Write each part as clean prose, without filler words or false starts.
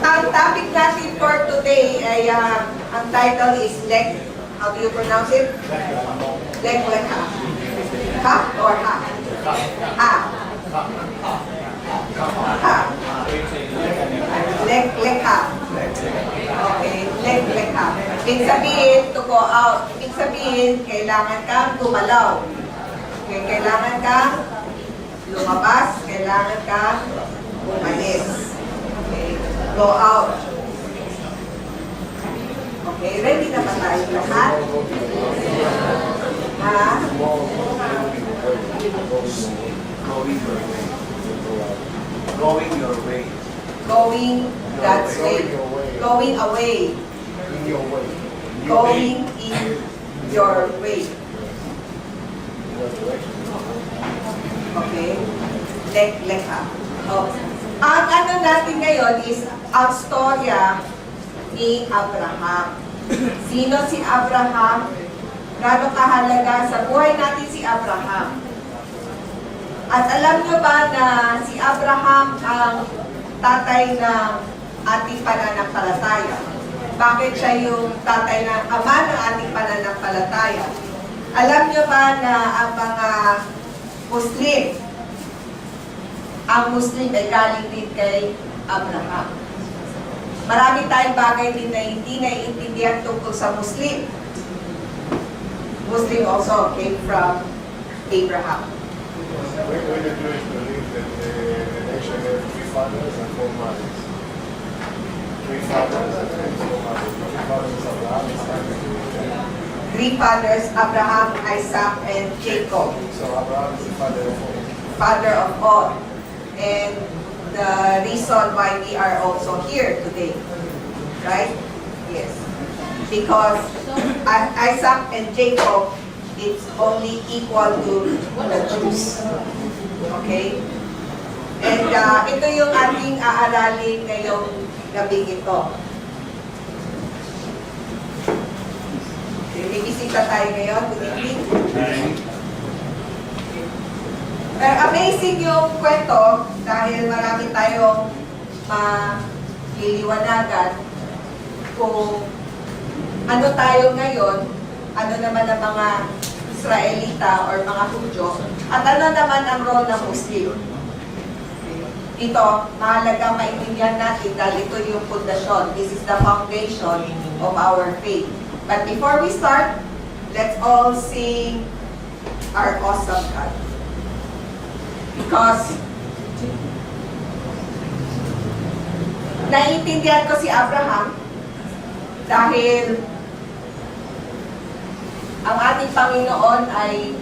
Ang topic natin for today ay, ang title is Lek. How do you pronounce it? Lek, Lekha. Ha or ha? Ha. Ha. Lek, Lekha. Okay, Lek, Lekha. Ibig sabihin, to go out. Ibig sabihin, kailangan kang gumalaw. Okay, kailangan kang lumabas, kailangan kang umalis. Okay, go out. Okay, ready na ba tayo lahat? Ha? Going your way. Going God's way. Going away. In your way. Going in your way. Okay? Lekha. Oh. Ang ano natin ngayon is ang storya ni Abraham. Sino si Abraham? Gano'ng kahalaga sa buhay natin si Abraham? At alam nyo ba na si Abraham ang tatay ng ating pananampalataya? Bakit siya yung tatay ng ama ng ating pananampalataya? Alam nyo ba na ang mga ang Muslim ay galing din kay Abraham? Marami tayong bagay din na hindi naiintindihan tungkol sa Muslim. Muslim also came from Abraham. We the Jewish believe that the nation has three fathers and four mothers. Three fathers and four mothers. Three fathers is Abraham, Isaac, and Jacob. Three fathers, Abraham, Isaac, and Jacob. So Abraham is the father of all. Father of all. And the reason why we are also here today. Right? Yes. Because Isaac and Jacob, it's only equal to the Jews. Okay? And ito yung ating aaralin ngayong gabi ito. Okay, may bisita tayo ngayon. Good evening. Pero amazing yung kwento dahil marami tayong maliliwanagan kung ano tayo ngayon, ano naman ang mga Israelita or mga Hudyo, at ano naman ang role ng Muslim. Ito, mahalaga maintindihan natin dahil ito yung pundasyon. This is the foundation of our faith. But before we start, let's all sing our awesome God. Because naiintindihan ko si Abraham dahil ang ating Panginoon ay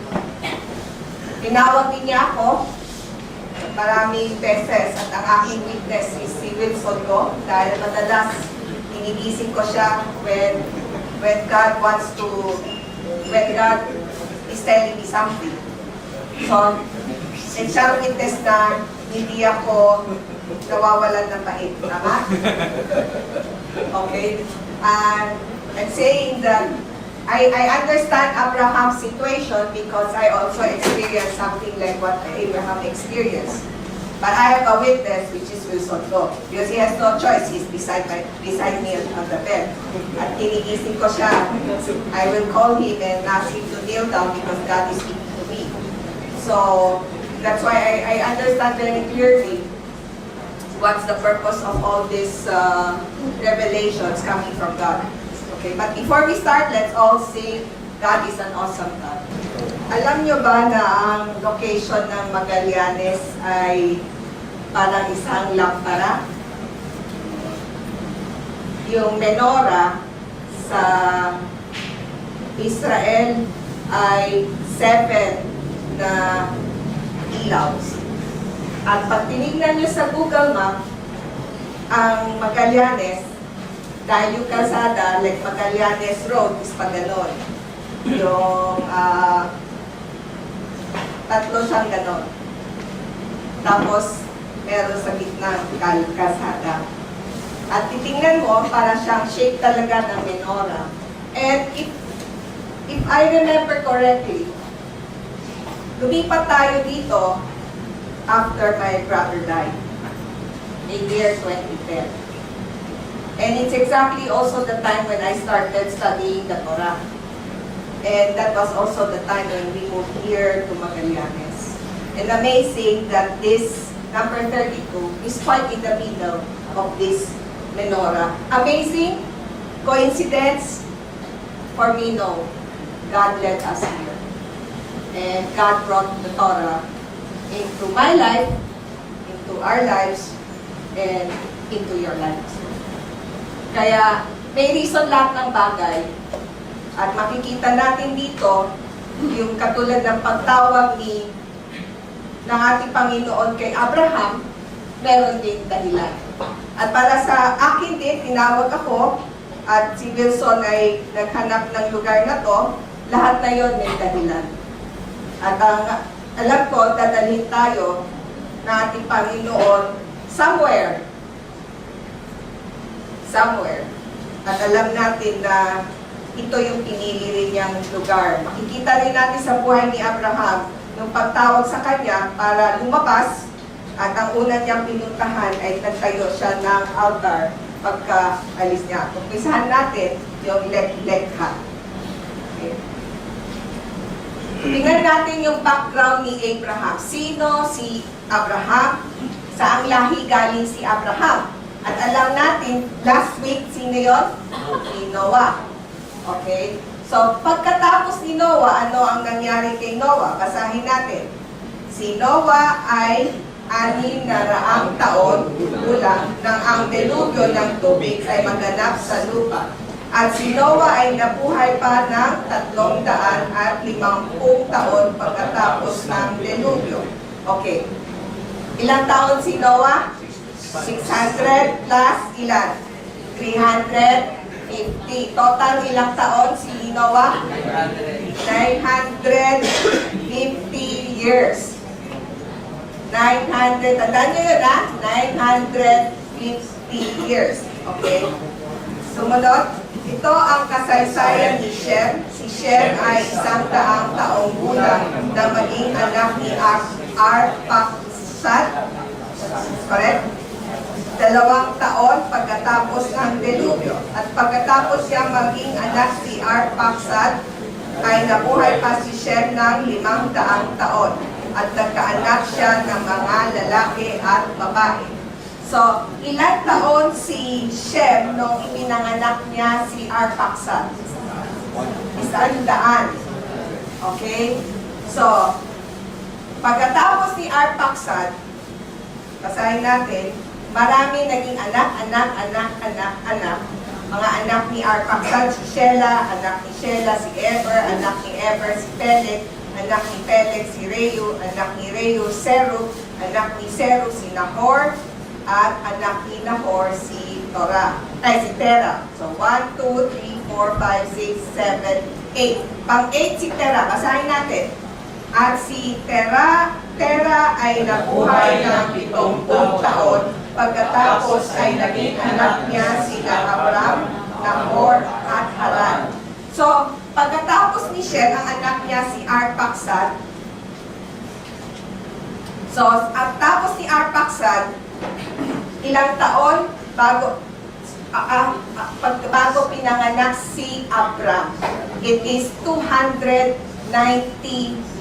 tinawag din niya ako maraming beses at ang aking witness is si Wilson ko dahil madalas inigising ko siya when God is telling me something. So, and siya witness na hindi ako nawawalan ng bait. Tama? Okay? And I'm saying that I understand Abraham's situation because I also experienced something like what Abraham experienced. But I have a witness, which is Wilson Go. Because he has no choice. He's beside me on the bed. At kinigising ko siya. I will call him and ask him to kneel down because God is speaking to me. So, that's why I understand very clearly what's the purpose of all these revelations coming from God. Okay, but before we start, let's all say, God is an awesome God. Alam nyo ba na ang location ng Magallanes ay parang isang lampara? Yung menorah sa Israel ay 7 na ilaw. At pag tinignan nyo sa Google Map, ang Magallanes, dahil yung kalsada, like Magallanes Road, is pa ganon. Yung tatlo siyang ganon. Tapos, meron sa gitna kalsada. At titingnan mo, para siyang shape talaga ng menorah. And if I remember correctly, lumipat tayo dito after my brother died. in year 2010. And it's exactly also the time when I started studying the Torah. And that was also the time when we moved here to Magallanes. And amazing that this number 32 is quite in the middle of this menorah. Amazing? Coincidence? For me, no. God led us here. And God brought the Torah into my life, into our lives, and into your lives. Kaya may reason lahat ng bagay. At makikita natin dito, yung katulad ng pagtawag ng ating Panginoon kay Abraham, meron din dahilan. At para sa akin din, tinawag ako, at si Wilson ay naghanap ng lugar na to, lahat na yon may dahilan. At ang alam ko, dadalhin tayo ng ating Panginoon somewhere. At alam natin na ito yung pinili rin niyang lugar. Makikita rin natin sa buhay ni Abraham nung pagtawag sa kanya para lumabas, at ang una niyang pinuntahan ay nagtayo siya ng altar pagka alis niya. Umpisahan natin yung Lekha. Okay. Tingnan natin yung background ni Abraham. Sino si Abraham? Saang lahi galing si Abraham? At alam natin, last week, sino yun? Si Noah. Okay? So, pagkatapos ni Noah, ano ang nangyari kay Noah? Basahin natin. Si Noah ay 600 taon gulang nang ang delubyo ng tubig ay maganap sa lupa. At si Noah ay nabuhay pa ng 350 taon pagkatapos ng delubyo. Okay. Ilang taon si Noah? 600 plus ilan? 350. Total ilang taon si Noah? 950 years. 900, tandaan nyo yun ha? 950 years. Okay? Sumunod, ito ang kasaysayan ni Shem. Si Shem ay 100 taong gulang na maging anak ni Arphaxad. Correct? 2 taon pagkatapos ng delubyo. At pagkatapos siya maging anak si Arphaxad, ay nabuhay pa si Shem ng 500 taon. At nagkaanak siya ng mga lalaki at babae. So, ilang taon si Shem nung ipinanganak niya si Arphaxad? 100. Okay? So, pagkatapos ni Arphaxad, basahin natin, marami naging anak. Mga anak ni Arphaxad, si Shelah, anak ni Shelah, si Eber, anak ni Eber, si Peleg, anak ni Peleg, si Reu, anak ni Reu, Serug, anak ni Serug, si Nahor, at anak ni Nahor, si Terah. So, 1, 2, 3, 4, 5, 6, 7, 8. Pang-8 si Terah. Basahin natin. At si Terah ay nabuhay ng 70 taon. Pagkatapos ay naging anak niya sila Abram, Nahor, at Haran. So, pagkatapos ni Shem, ang anak niya si Arphaxad. So, at tapos ni Arphaxad, ilang taon bago pinanganak si Abram? It is 290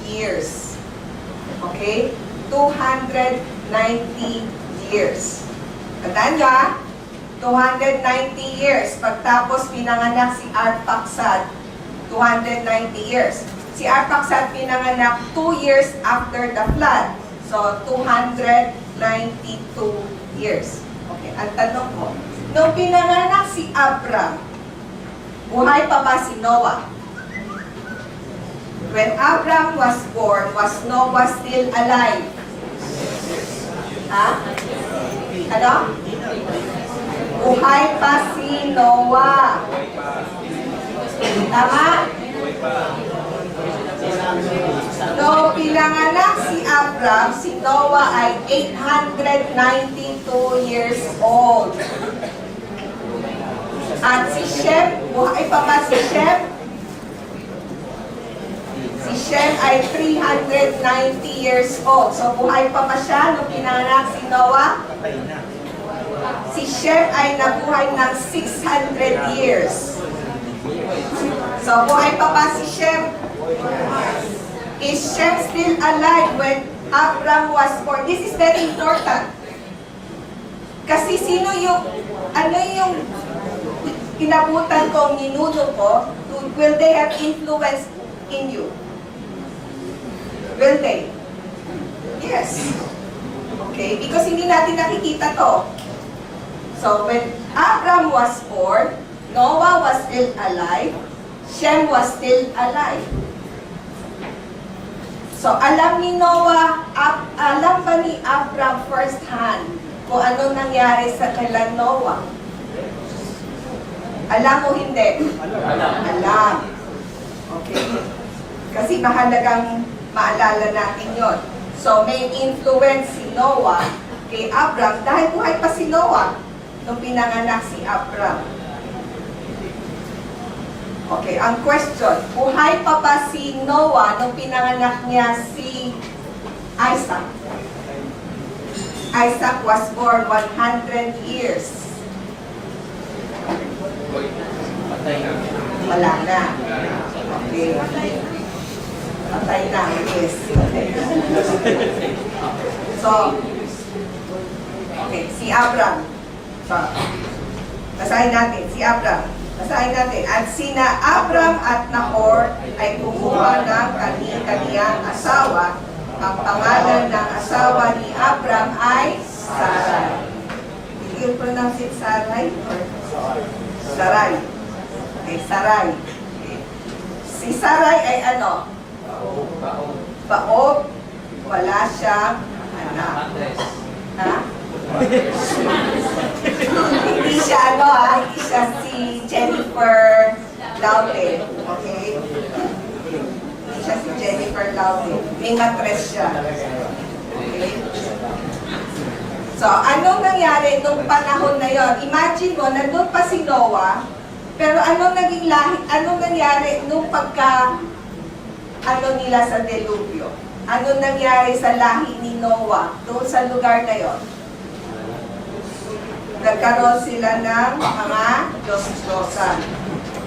years. Okay? 290 years. Tandaan nyo 290 years. Pagtapos pinanganak si Arphaxad, 290 years. Si Arphaxad pinanganak 2 years after the flood. So, 292 years. Okay, ang tanong ko, nung pinanganak si Abram, buhay pa ba si Noah? When Abram was born, was Noah still alive? Ha? Ano? Buhay pa si Noah. Tama? No, pinanganak si Abram, si Noah ay 892 years old. At si Shem, buhay pa ba si Shem? Si Shem ay 390 years old. So buhay pa ba siya nung pinanganak si Noah? Si Shem ay nabuhay ng 600 years. So, buhay pa ba si Shem? Is Shem still alive when Abram was born? This is very important. Kasi sino yung, ano yung inabutan kong ninuno ko, will they have influence in you? Will they? Yes. Okay, because hindi natin nakikita to. So when Abram was born, Noah was still alive, Shem was still alive. So alam ni Noah, alam ba ni Abram first hand kung ano nangyari sa kailan Noah? Alam o hindi? Alam. Okay. Kasi mahalagang maalala natin yon. So may influence si Noah kay Abram dahil buhay pa si Noah nung pinanganak si Abram. Okay, ang question, buhay pa ba si Noah nung pinanganak niya si Isaac? Isaac was born 100 years. Wala na. Okay. Patay na. Yes. So, okay, si Abram. So, basahin natin, si Abram. Basahin natin. At sina Abram at Nahor ay kumuha ng kani-kaniyang asawa. Ang pangalan ng asawa ni Abram ay Sarai. Did you pronounce it Sarai? Sarai. Okay, Sarai. Okay. Si Sarai ay ano? Baob. Wala siyang anak. Ha? Hindi siya ano ha? Hindi siya si Jennifer Laute. Okay? Hindi siya si Jennifer Laute. May matres siya. Okay? So, anong nangyari nung panahon na yon? Imagine mo, nandun pa si Noah, pero anong naging lahi, anong nangyari nung pagka, ano nila sa delubyo? Anong nangyari sa lahi ni Noah doon sa lugar na yon? Nagkaroon sila ng mga Diyos-Diyosan.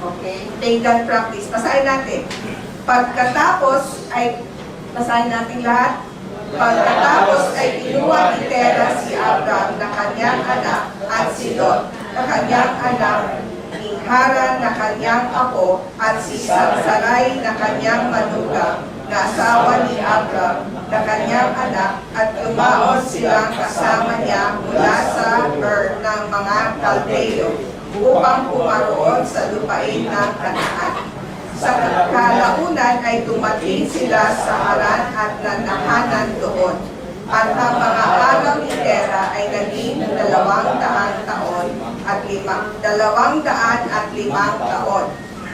Okay? Pagan practice. Basahin natin. Pagkatapos ay, basahin natin lahat. Pagkatapos ay kinuha ni Tera si Abram na kanyang anak at si Lot na kanyang anak, ni Haran na kanyang apo at si Sarai na kanyang manugang na asawa ni Abram na kanyang anak at lumaon silang kasama niya mula sa Ur ng mga Kaldeo upang pumaroon sa lupain ng Kanaan. Sa kalaunan ay dumating sila sa Haran at nanahanan doon. At ang mga araw ni Tera ay naging 200 taon at 205 taon.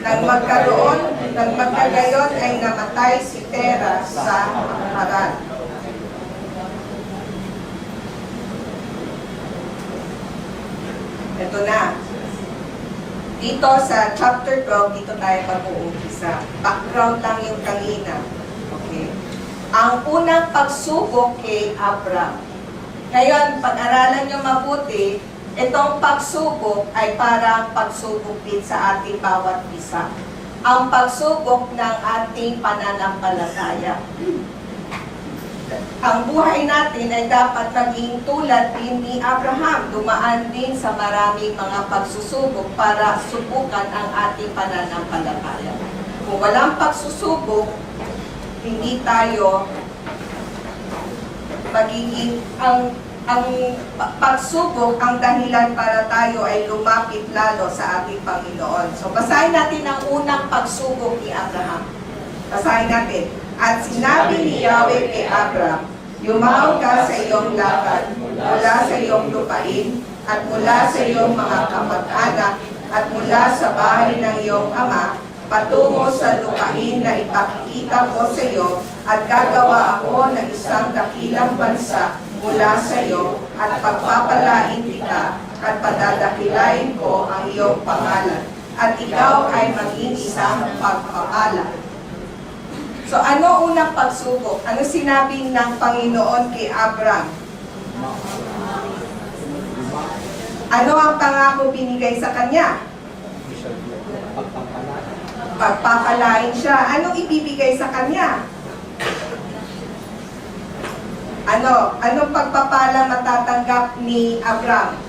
Nang magkagayon ay namatay si Tera sa Haran. Ito na. Dito sa chapter 12, dito tayo mag-uumpisa. Background lang yung kanina. Okay. Ang unang pagsubok kay Abram. Ngayon, pag-aralan nyo mabuti, itong pagsubok ay parang pagsubok din sa ating bawat isa. Ang pagsubok ng ating pananampalataya. Ang buhay natin ay dapat maging tulad din ni Abraham. Dumaan din sa maraming mga pagsusubok para subukan ang ating pananampalataya. Kung walang pagsusubok, hindi tayo magiging ang pagsubok ang dahilan para tayo ay lumapit lalo sa ating Panginoon. So basahin natin ang unang pagsubok ni Abraham. Basahin natin. At sinabi ni Yahweh kay Abram, yumaon ka sa iyong lakad, mula sa iyong lupain, at mula sa iyong mga kamag-anak, at mula sa bahay ng iyong ama, patungo sa lupain na ipakikita ko sa iyo, at gagawa ako ng isang dakilang bansa mula sa iyo, at pagpapalain kita, at padadakilain ko ang iyong pangalan, at ikaw ay maging isang pagpapala. So ano unang pagsubok? Ano sinabi ng Panginoon kay Abram? Ano ang pangako binigay sa kanya? Pagpapalain siya. Anong ibibigay sa kanya? Anong pagpapala matatanggap ni Abram?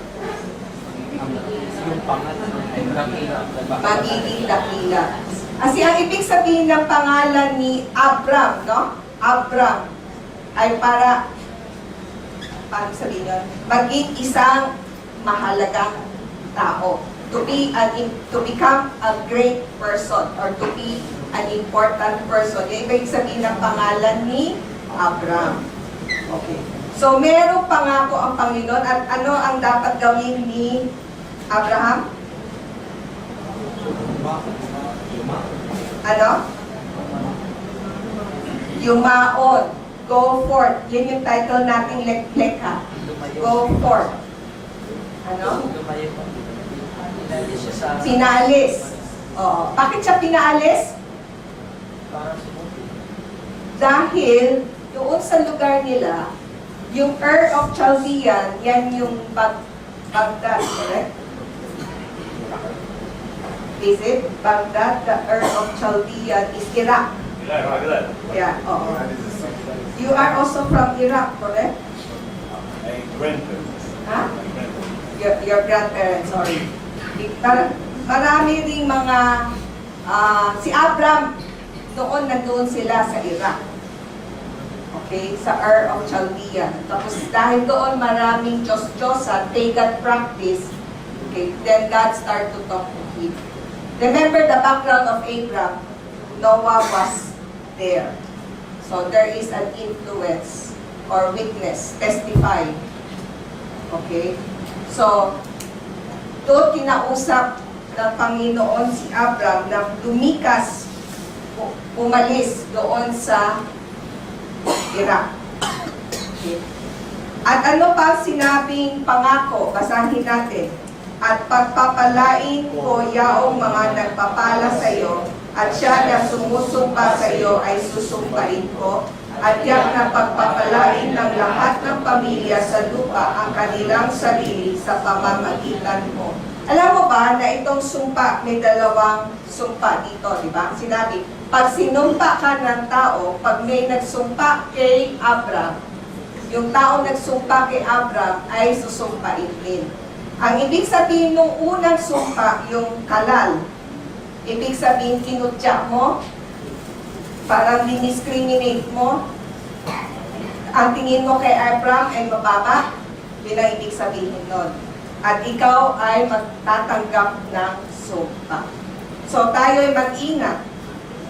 Yung pangalan ay dakila. Magiging dakila. Kasi ang ibig sabihin ng pangalan ni Abram, no? Abram ay paano sabihin yun? Maging isang mahalagang tao. To become a great person or to be an important person. Yung ibig sabihin ng pangalan ni Abram. Okay. So, merong pangako ang Panginoon at ano ang dapat gawin ni Abraham? Ano? Yumaon. Go forth. Yun yung title nating lekha. Go forth. Ano? Inalis siya sa... Pinaalis. Oo. Bakit siya pinaalis? Para sumuti. Dahil doon sa lugar nila, yung Ur of Chaldean, yan yung Baghdad, correct? Is it? Baghdad, the Ur of Chaldean is Iraq. Yeah, oo. You are also from Iraq, correct? Ha? Your grandparents, sorry. Marami ring mga, si Abram, noon nandoon sila sa Iraq. Okay, sa Ur of Chaldean. Tapos dahil doon maraming Diyos-Diyosan, pagan practice, okay, then God started to talk to him. Remember the background of Abram, Noah was there. So there is an influence or witness, testify. Okay? So, doon kinausap ng Panginoon si Abram na lumikas, umalis doon sa Iraq. Okay. At ano pa sinabing pangako? Basahin natin. At pagpapalain ko yaong mga nagpapala sa iyo, at siya na sumusumpa sa iyo ay susumpain ko, at yak na pagpapalain ng lahat ng pamilya sa lupa ang kanilang sarili sa pamamagitan mo. Alam mo ba na itong sumpa, may dalawang sumpa dito, di ba? Sinabi, pag sinumpa ka ng tao, pag may nagsumpa kay Abram, yung tao nagsumpa kay Abram ay susumpain din. Ang ibig sabihin ng unang sumpa, yung kalal, ibig sabihin kinutya mo, parang diniscriminate mo, ang tingin mo kay Abram ay mababa, yun ang ibig sabihin nun. At ikaw ay magtatanggap ng sumpa. So tayo ay mag-ingat.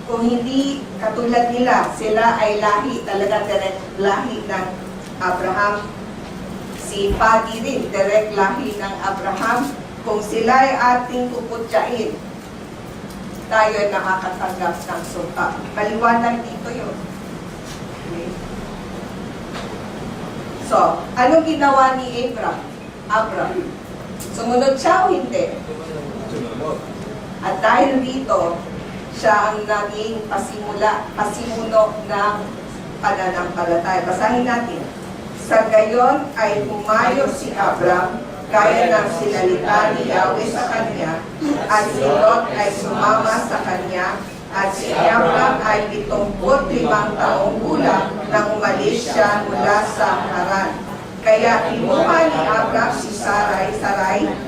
Kung hindi katulad nila, sila ay lahi, talaga direct lahi ng Abraham. Si Paddy rin, direct lahi ng Abraham. Kung sila ay ating puputyain, tayo ay nakakatanggap ng sumpa. Maliwanag dito yun. Okay. So, anong ginawa ni Abram? Sumunod siya o hindi? At dahil dito, siya ang naging pasimuno ng pananampalataya. Basahin natin. Sa gayon ay humayo si Abram, gaya ng sinalita ni Yahweh sa kanya, at si Lot ay sumama sa kanya, at si Abram ay 75 taong gulang nang umalis siya mula sa Haran. Kaya kinuha ni Abram si Sarai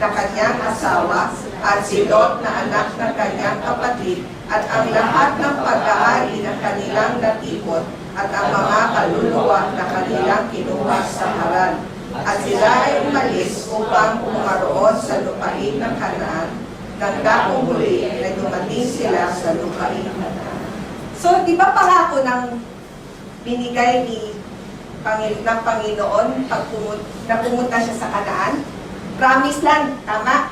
na kanyang asawa, at si Lot na anak ng kanyang kapatid, at ang lahat ng pag-aari ng kanilang natipon, at ang mga kaluluwa na kanilang kinuha sa Haran. At sila ay umalis upang pumaroon sa lupain ng Kanaan, nang dakong huli na dumating sila sa lupain ng Kanaan. So, di ba pangako ng binigay ng Panginoon pag pumunta siya sa Kanaan? Promise land, tama?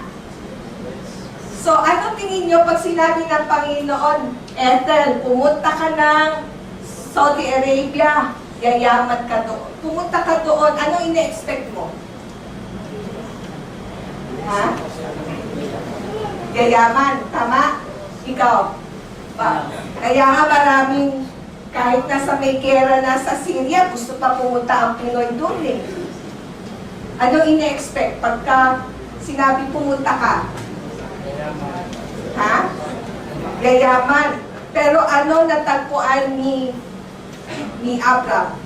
So, ano tingin nyo pag sinabi ng Panginoon, Ethel, pumunta ka ng Saudi Arabia, yayaman ka doon. Pumunta ka doon, anong ine-expect mo? Ha? Yayaman, tama? Ikaw? Kaya nga maraming, kahit nasa may gera na sa Syria, gusto pa pumunta ang Pinoy doon eh. Anong ine-expect? Pagka sinabi pumunta ka? Ha? Yayaman. Pero ano natagpuan ni Abram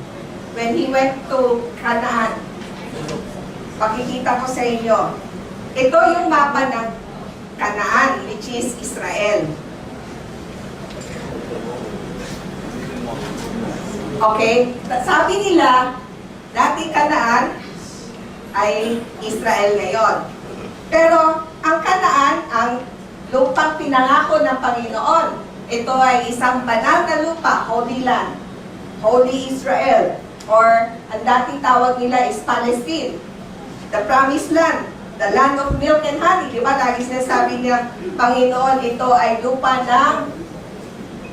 when he went to Canaan? Pakikita ko sa inyo. Ito yung mapa ng Canaan, which is Israel. Okay? Sabi nila, dati Canaan ay Israel ngayon. Pero ang Canaan, ang lupang pinangako ng Panginoon, ito ay isang banal na lupa, Holy Land, Holy Israel, or ang dating tawag nila is Palestine, the Promised Land, the land of milk and honey. Di ba? Lagi sinasabi niya, Panginoon, ito ay lupa ng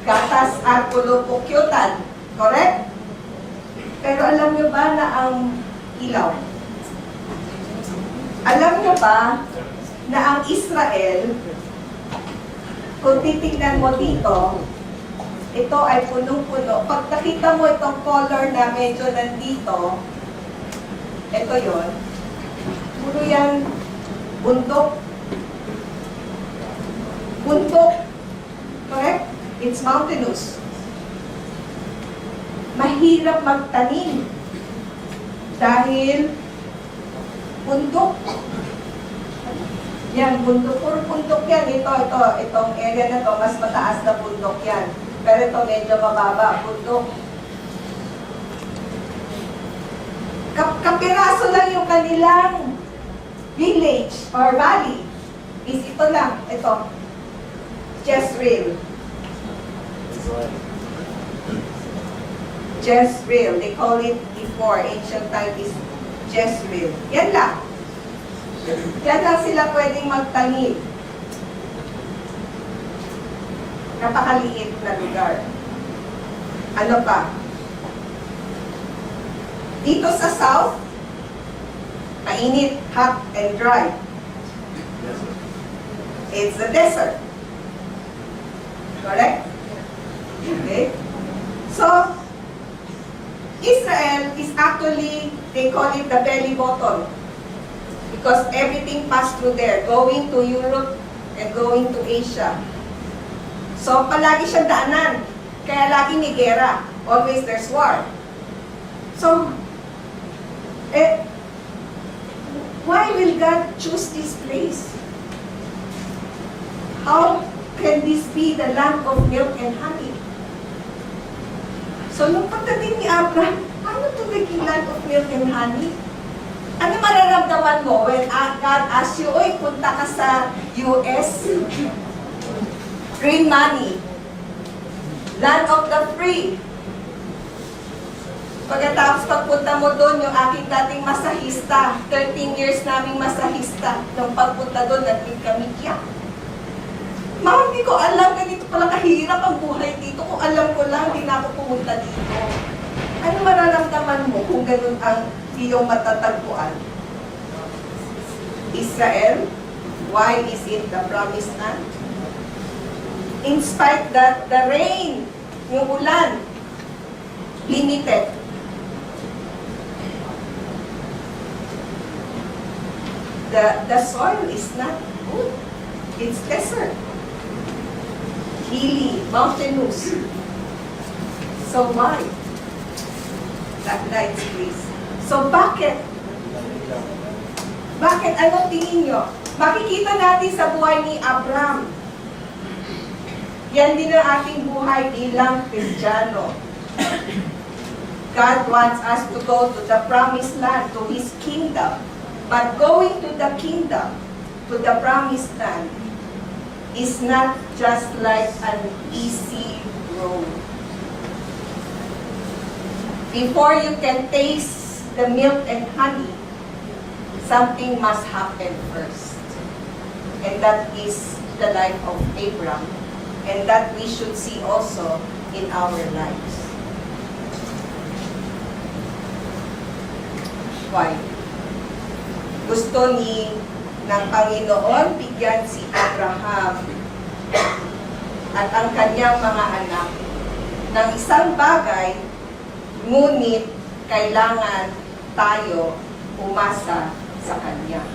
gatas at pulupukyutan. Correct? Pero alam niyo ba na ang ilaw? Alam niyo ba na ang Israel, kung titignan mo dito, ito ay punong-puno. Pag nakita mo itong color na medyo nandito, ito yon. Puro yan bundok. Bundok. Correct? It's mountainous. Mahirap magtanim dahil bundok. Yan, bundok. Puro bundok yan. Itong area na to, mas mataas na bundok yan. Pero ito medyo mababa, bundok. Kapiraso lang yung kanilang village or valley. Is ito lang, ito. Jezreel. Jezreel. They call it before, ancient time is Jezreel. Yan lang. Yan lang sila pwedeng magtanim. Napakaliit na lugar. Ano pa? Dito sa south, mainit, hot, and dry. It's the desert. Correct? Okay? So, Israel is actually, they call it the belly button. Because everything passed through there, going to Europe and going to Asia. So, palagi siyang daanan. Kaya lagi may gera. Always there's war. So, why will God choose this place? How can this be the land of milk and honey? So, nung pagdating ni Abraham, ano ito naging land of milk and honey? Ano mararamdaman mo when God asks you, oy, punta ka sa US? Green money. Land of the free. Pagkatapos pagpunta mo doon, yung aking dating masahista, 13 years naming masahista, nung pagpunta doon, naging kami kiyak. Ma'am, hindi ko alam, ganito pala kahirap ang buhay dito. Kung alam ko lang, hindi na ako pumunta dito. Ano mararamdaman mo kung ganun ang iyong matatagpuan? Israel, why is it the promised land? In spite that the rain, yung ulan, limited. The soil is not good. It's desert. Hilly, mountainous. So why? That lights, please. So bakit? Bakit? Anong tingin nyo? Makikita natin sa buhay ni Abraham. Yan din ang ating buhay bilang Kristiyano. God wants us to go to the promised land, to His kingdom. But going to the kingdom, to the promised land, is not just like an easy road. Before you can taste the milk and honey, something must happen first. And that is the life of Abraham. And that we should see also in our lives. Why? Gusto ng Panginoon bigyan si Abraham at ang kanyang mga anak ng isang bagay, ngunit kailangan tayo umasa sa Kanya.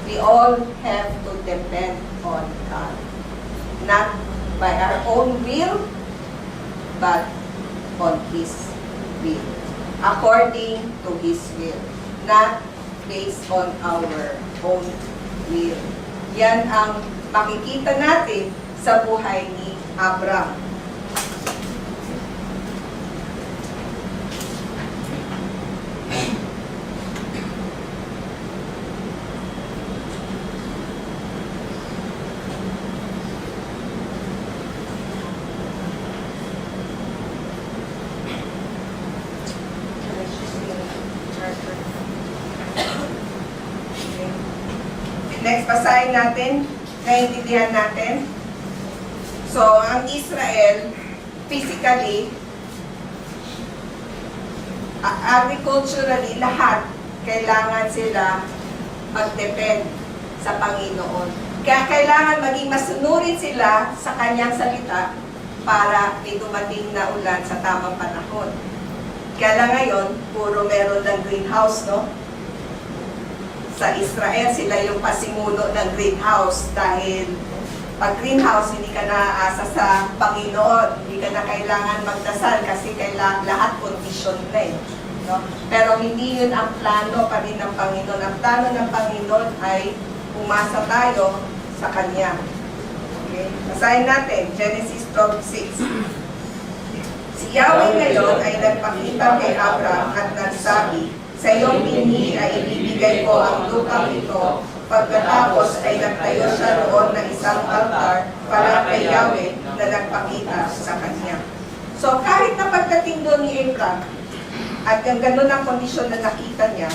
We all have to depend on God. Not by our own will, but on His will. According to His will. Not based on our own will. Yan ang makikita natin sa buhay ni Abraham. Next, basahin natin, naiintindihan natin. So, ang Israel, physically, agriculturally, lahat, kailangan sila mag-depend sa Panginoon. Kaya kailangan maging masunurin sila sa kanyang salita para may dumating na ulan sa tamang panahon. Kaya lang ngayon, puro meron ng greenhouse, no? Sa Israel, sila yung pasimuno ng greenhouse dahil pag greenhouse, hindi ka naaasa sa Panginoon, hindi ka na kailangan magdasal kasi lahat condition na eh. No? Pero hindi yun ang plano pa rin ng Panginoon. Ang plano ng Panginoon ay umasa tayo sa Kanya. Okay? Basahin natin, Genesis 12:6. Si Yahweh ngayon ay nagpakita kay Abraham at nagsabi, sa iyong binhi ay ibibigay ko ang lupang ito. Pagkatapos ay nagtayo siya roon ng isang altar para kay Yahweh na nagpakita sa kanya. So kahit na pagdating doon ni Abraham, at yung ganun ang kondisyon na nakita niya,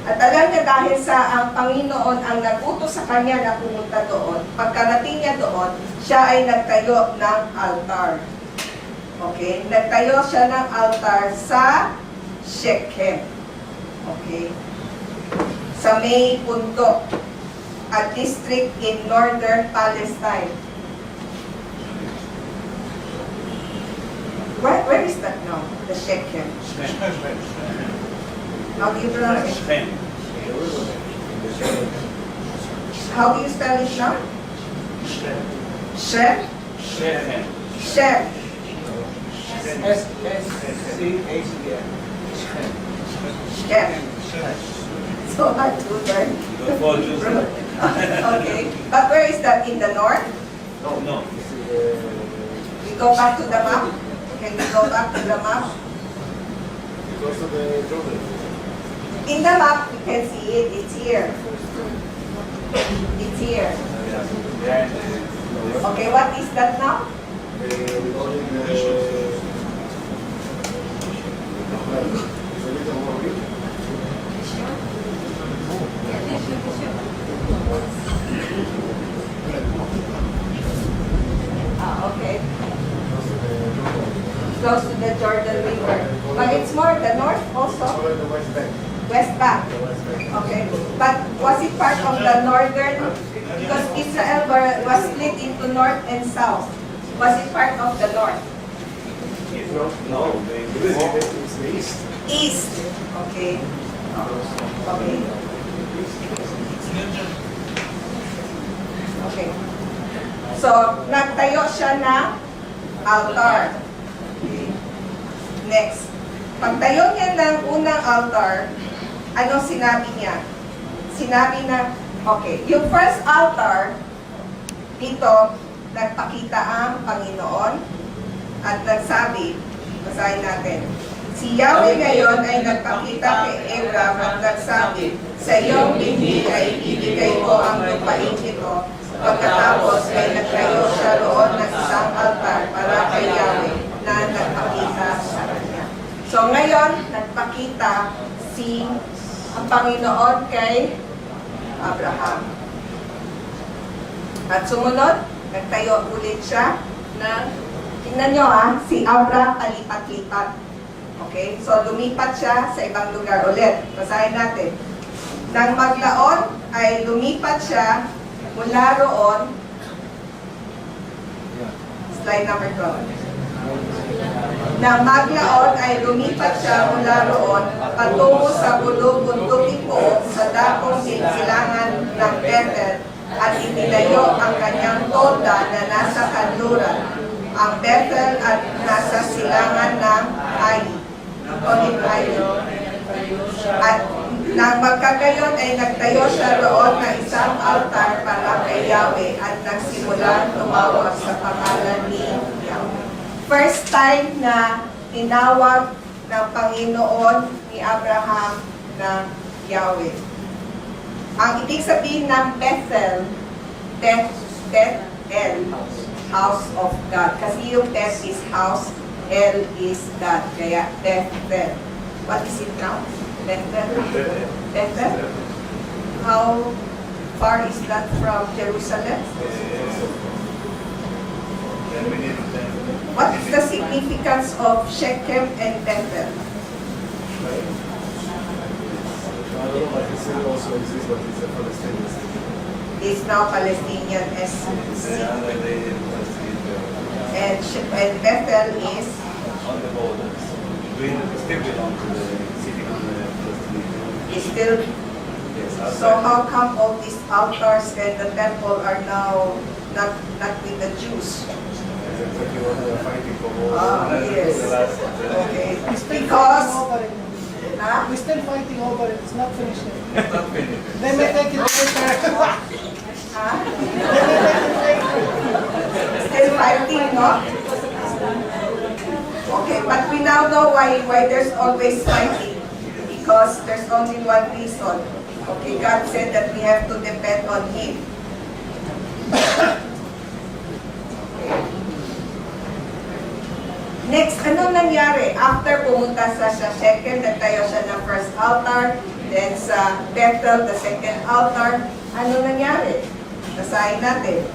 at alam niya dahil sa ang Panginoon ang nag-utos sa kanya na pumunta doon, pagkarating niya doon, siya ay nagtayo ng altar. Okay? Nagtayo siya ng altar sa Shechem. Okay. Sa may punto, a district in northern Palestine. Where is that now? The Shechem. How do you pronounce it? How do you spell it now? Shem? Shem. S-C-H-E-M. Shem. So hard to learn. Okay. But where is that? In the north? No. We go back to the map? Can we go back to the map? Goes to the Jordan. In the map, you can see it. It's here. It's here. Okay, what is that now? Okay. Close to the Jordan River. But it's more the north also? The West Bank. West Bank. The West Bank. Okay. But was it part of the northern? Because Israel was split into north and south. Was it part of the north? No. It's the East. East. Okay. Okay. Okay. So, nagtayo siya ng altar. Okay. Next. Pagtayo niya ng unang altar, anong sinabi niya? Sinabi na, okay, yung first altar, dito, nagpakita ang Panginoon at nagsabi, basahin natin, si Yahweh ngayon ay nagpakita kay Abraham at nagsabi, sa iyong binhi ay ibibigay ko ang lupain ito. Pagkatapos ay nagtayo siya roon ng isang altar para kay Yahweh na nagpakita sa kanya. So ngayon, nagpakita ang Panginoon kay Abraham. At sumunod, nagtayo ulit siya ng, tingnan nyo si Abraham palipat-lipat. Okay? So lumipat siya sa ibang lugar ulit. Basahin natin. Nang maglaon ay lumipat siya mula roon. Slide number 12. Nang maglaon ay lumipat siya mula roon patungo sa bulubunduking pook sa dakong silangan ng Bethel at itinayo ang kanyang tolda na nasa kanluran. Ang Bethel at nasa silangan ng Ai. At nang magkagayon ay nagtayo siya roon ng isang altar para kay Yahweh at nagsimulang tumawag sa pangalan ni Yahweh. First time na tinawag ng Panginoon ni Abraham na Yahweh. Ang ibig sabihin ng Bethel, Beth-el, house of God. Kasi yung Beth is house, El is God. Kaya Bethel. What is it now? Bethel? Bethel? How far is that from Jerusalem? What is the significance of Shechem and Bethel? I don't know, like it still also exists, but it's a Palestinian city. Is now Palestinian as city. And Bethel is On the borders. We still belong to the city of the Palestinians. still. Yes, So how come all these altars and the temple are now not with the Jews? It's exactly what they're fighting for more. Yes. The last, Okay. We're still Because fighting over it. huh? We're still fighting over it. It's not finished yet. it's not finished. They may take it later. Huh? They may take it later. Still fighting, no? Okay, but we now know why there's always fighting. Because there's only one reason. Okay, God said that we have to depend on Him. Next, ano nangyari? After pumunta sa Shechem, nagtayo siya ng first altar, then sa Bethel, the second altar, ano nangyari? Basahin natin.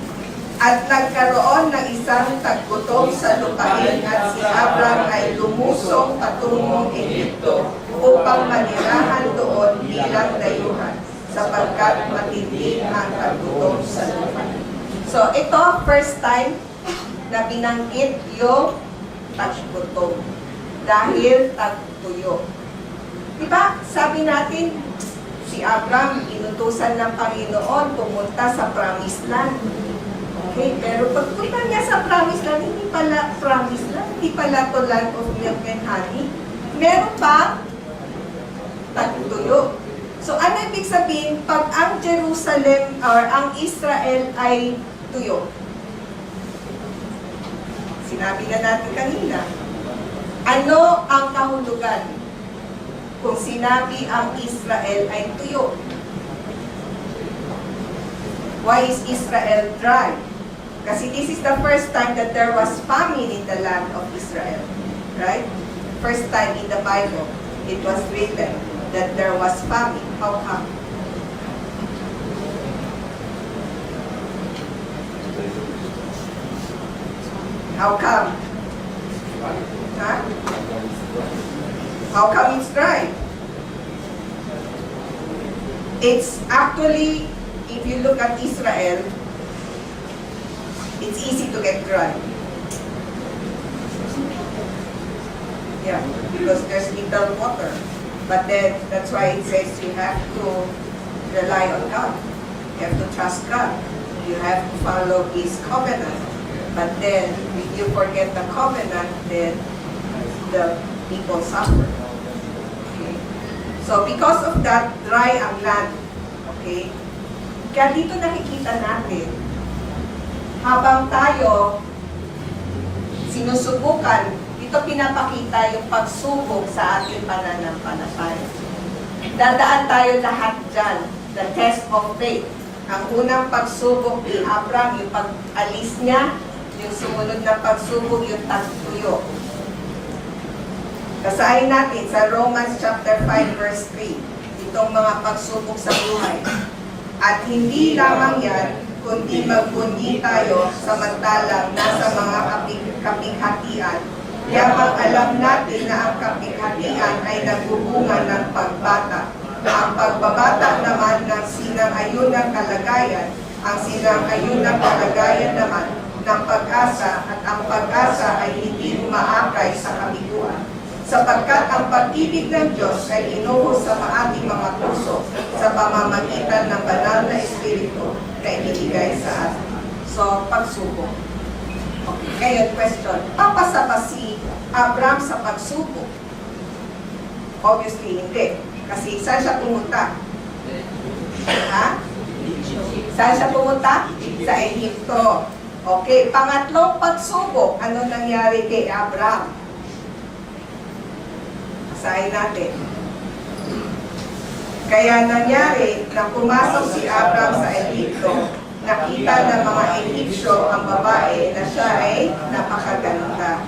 At nagkaroon ng isang taggutom sa lupain at si Abram ay lumusong patungong Egypto upang manirahan doon bilang dayuhan sapagkat matindi ang taggutom sa lupain. So ito, first time na binanggit yung taggutom dahil tagtuyo. Diba? Sabi natin, si Abram inutusan ng Panginoon pumunta sa Promised Land. Okay, pero pagpunta niya sa Promised Land, hindi pala Promised Land, hindi pala to land of milk and honey. Meron pa tagtuyo. So ano ibig sabihin, pag ang Jerusalem or ang Israel ay tuyo? Sinabi na natin kanina. Ano ang kahulugan kung sinabi ang Israel ay tuyo? Why is Israel dry? Kasi this is the first time that there was famine in the land of Israel. Right? First time in the Bible, it was written that there was famine. How come? How come? Huh? How come it's dry? It's actually, if you look at Israel, it's easy to get dry. Yeah, because there's little water. But then, that's why it says you have to rely on God. You have to trust God. You have to follow His covenant. But then, if you forget the covenant, then the people suffer. Okay? So, because of that, dry ang land. Okay? Kaya dito nakikita natin, habang tayo sinusubukan, dito pinapakita yung pagsubok sa ating pananampalataya. Dadaan tayo lahat dyan, the test of faith. Ang unang pagsubok ni Abram, yung pag-alis niya, yung sumunod na pagsubok, yung tagtuyo. Basahin natin sa Romans chapter 5 verse 3, itong mga pagsubok sa buhay. At hindi lamang yan, kundi magpundi tayo samantalang nasa mga kapighatian. Yamang alam natin na ang kapighatian ay nagbubunga ng pagbata. Ang pagbabata naman ng sinang-ayunang kalagayan, ang sinang-ayunang kalagayan naman ng pag-asa at ang pag-asa ay hindi umaakay sa kabiguan. Sapagkat ang pag-ibig ng Diyos ay inuhos sa ating mga puso sa pamamagitan ng banal na Espiritu na ibinigay sa atin. So, pagsubok. Okay, ngayon question. Papasa ba si Abraham sa pagsubok? Obviously, hindi. Kasi saan siya pumunta? Ha? Saan siya pumunta? Sa Egypto. Okay, pangatlong pagsubok. Ano nangyari kay Abraham? Basahin natin. Kaya nangyari na pumasok si Abraham sa Egypto, nakita ng mga Egyptyo ang babae na siya ay napakaganda.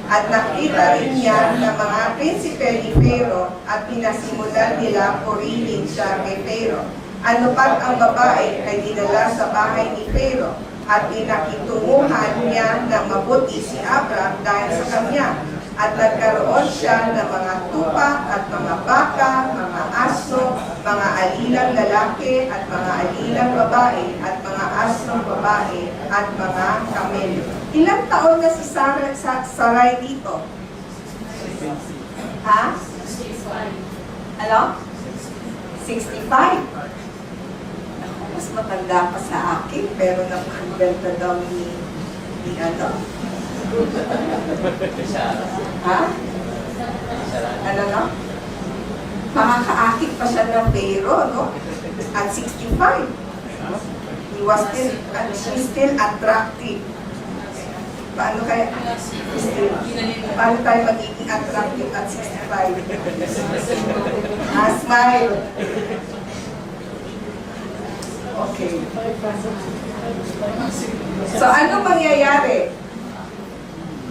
At nakita rin niya ng mga prinsipe ni Pharaoh at pinasimulan nila purihin siya kay Pharaoh. Ano pat ang babae ay dinala sa bahay ni Pharaoh at pinakitunguhan niya ng mabuti si Abraham dahil sa kanya. At nagkaroon siya ng mga tupa at mga baka, mga aso, mga alilang lalaki at mga alilang babae at mga asong babae at mga kamelyo. Ilang taon na si Sarai dito? Ha? Ano? 65. Mas matanda pa sa akin, pero napakaganda daw ni ano? Ha? Ano no? Makakaakit pa siya ng pero, no? At 65. He was still, she's still attractive. Paano kaya? Paano tayo magiging attractive at 65? Smile. Okay. So, ano mangyayari?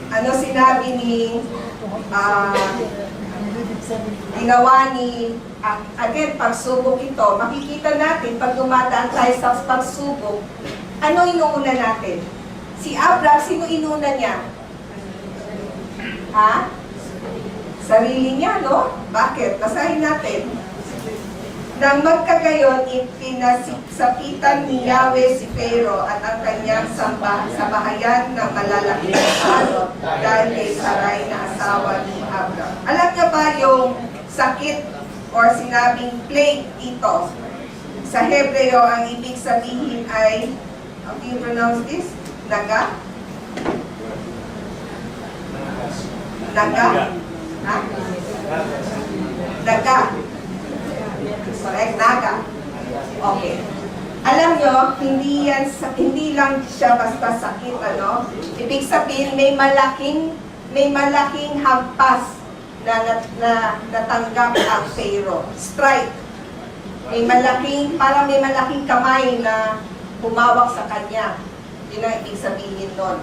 Ano sinabi ni ginawa ni again, pagsubok ito, makikita natin pag dumadaan tayo sa pagsubok, ano inuuna natin? Si Abraham, sino inuna niya? Ha? Sarili niya, no? Bakit? Basahin natin. Nang magkagayon, ipinasapitan ni Yahweh si Pharaoh at ang kanyang sambahayan ng malalaking alot dahil kay Sarai na asawa ni Abraham. Alam niyo ba yung sakit or sinabing plague dito? Sa Hebreo, ang ibig sabihin ay, how do you pronounce this? Naga? Naga? Ha? Naga. Correct, naga. Okay. Alam nyo, hindi lang siya basta sakit, ano? Ibig sabihin, may malaking hampas na natanggap ang Pharaoh. Strike. Parang may malaking kamay na humawak sa kanya. Yun ang ibig sabihin nun.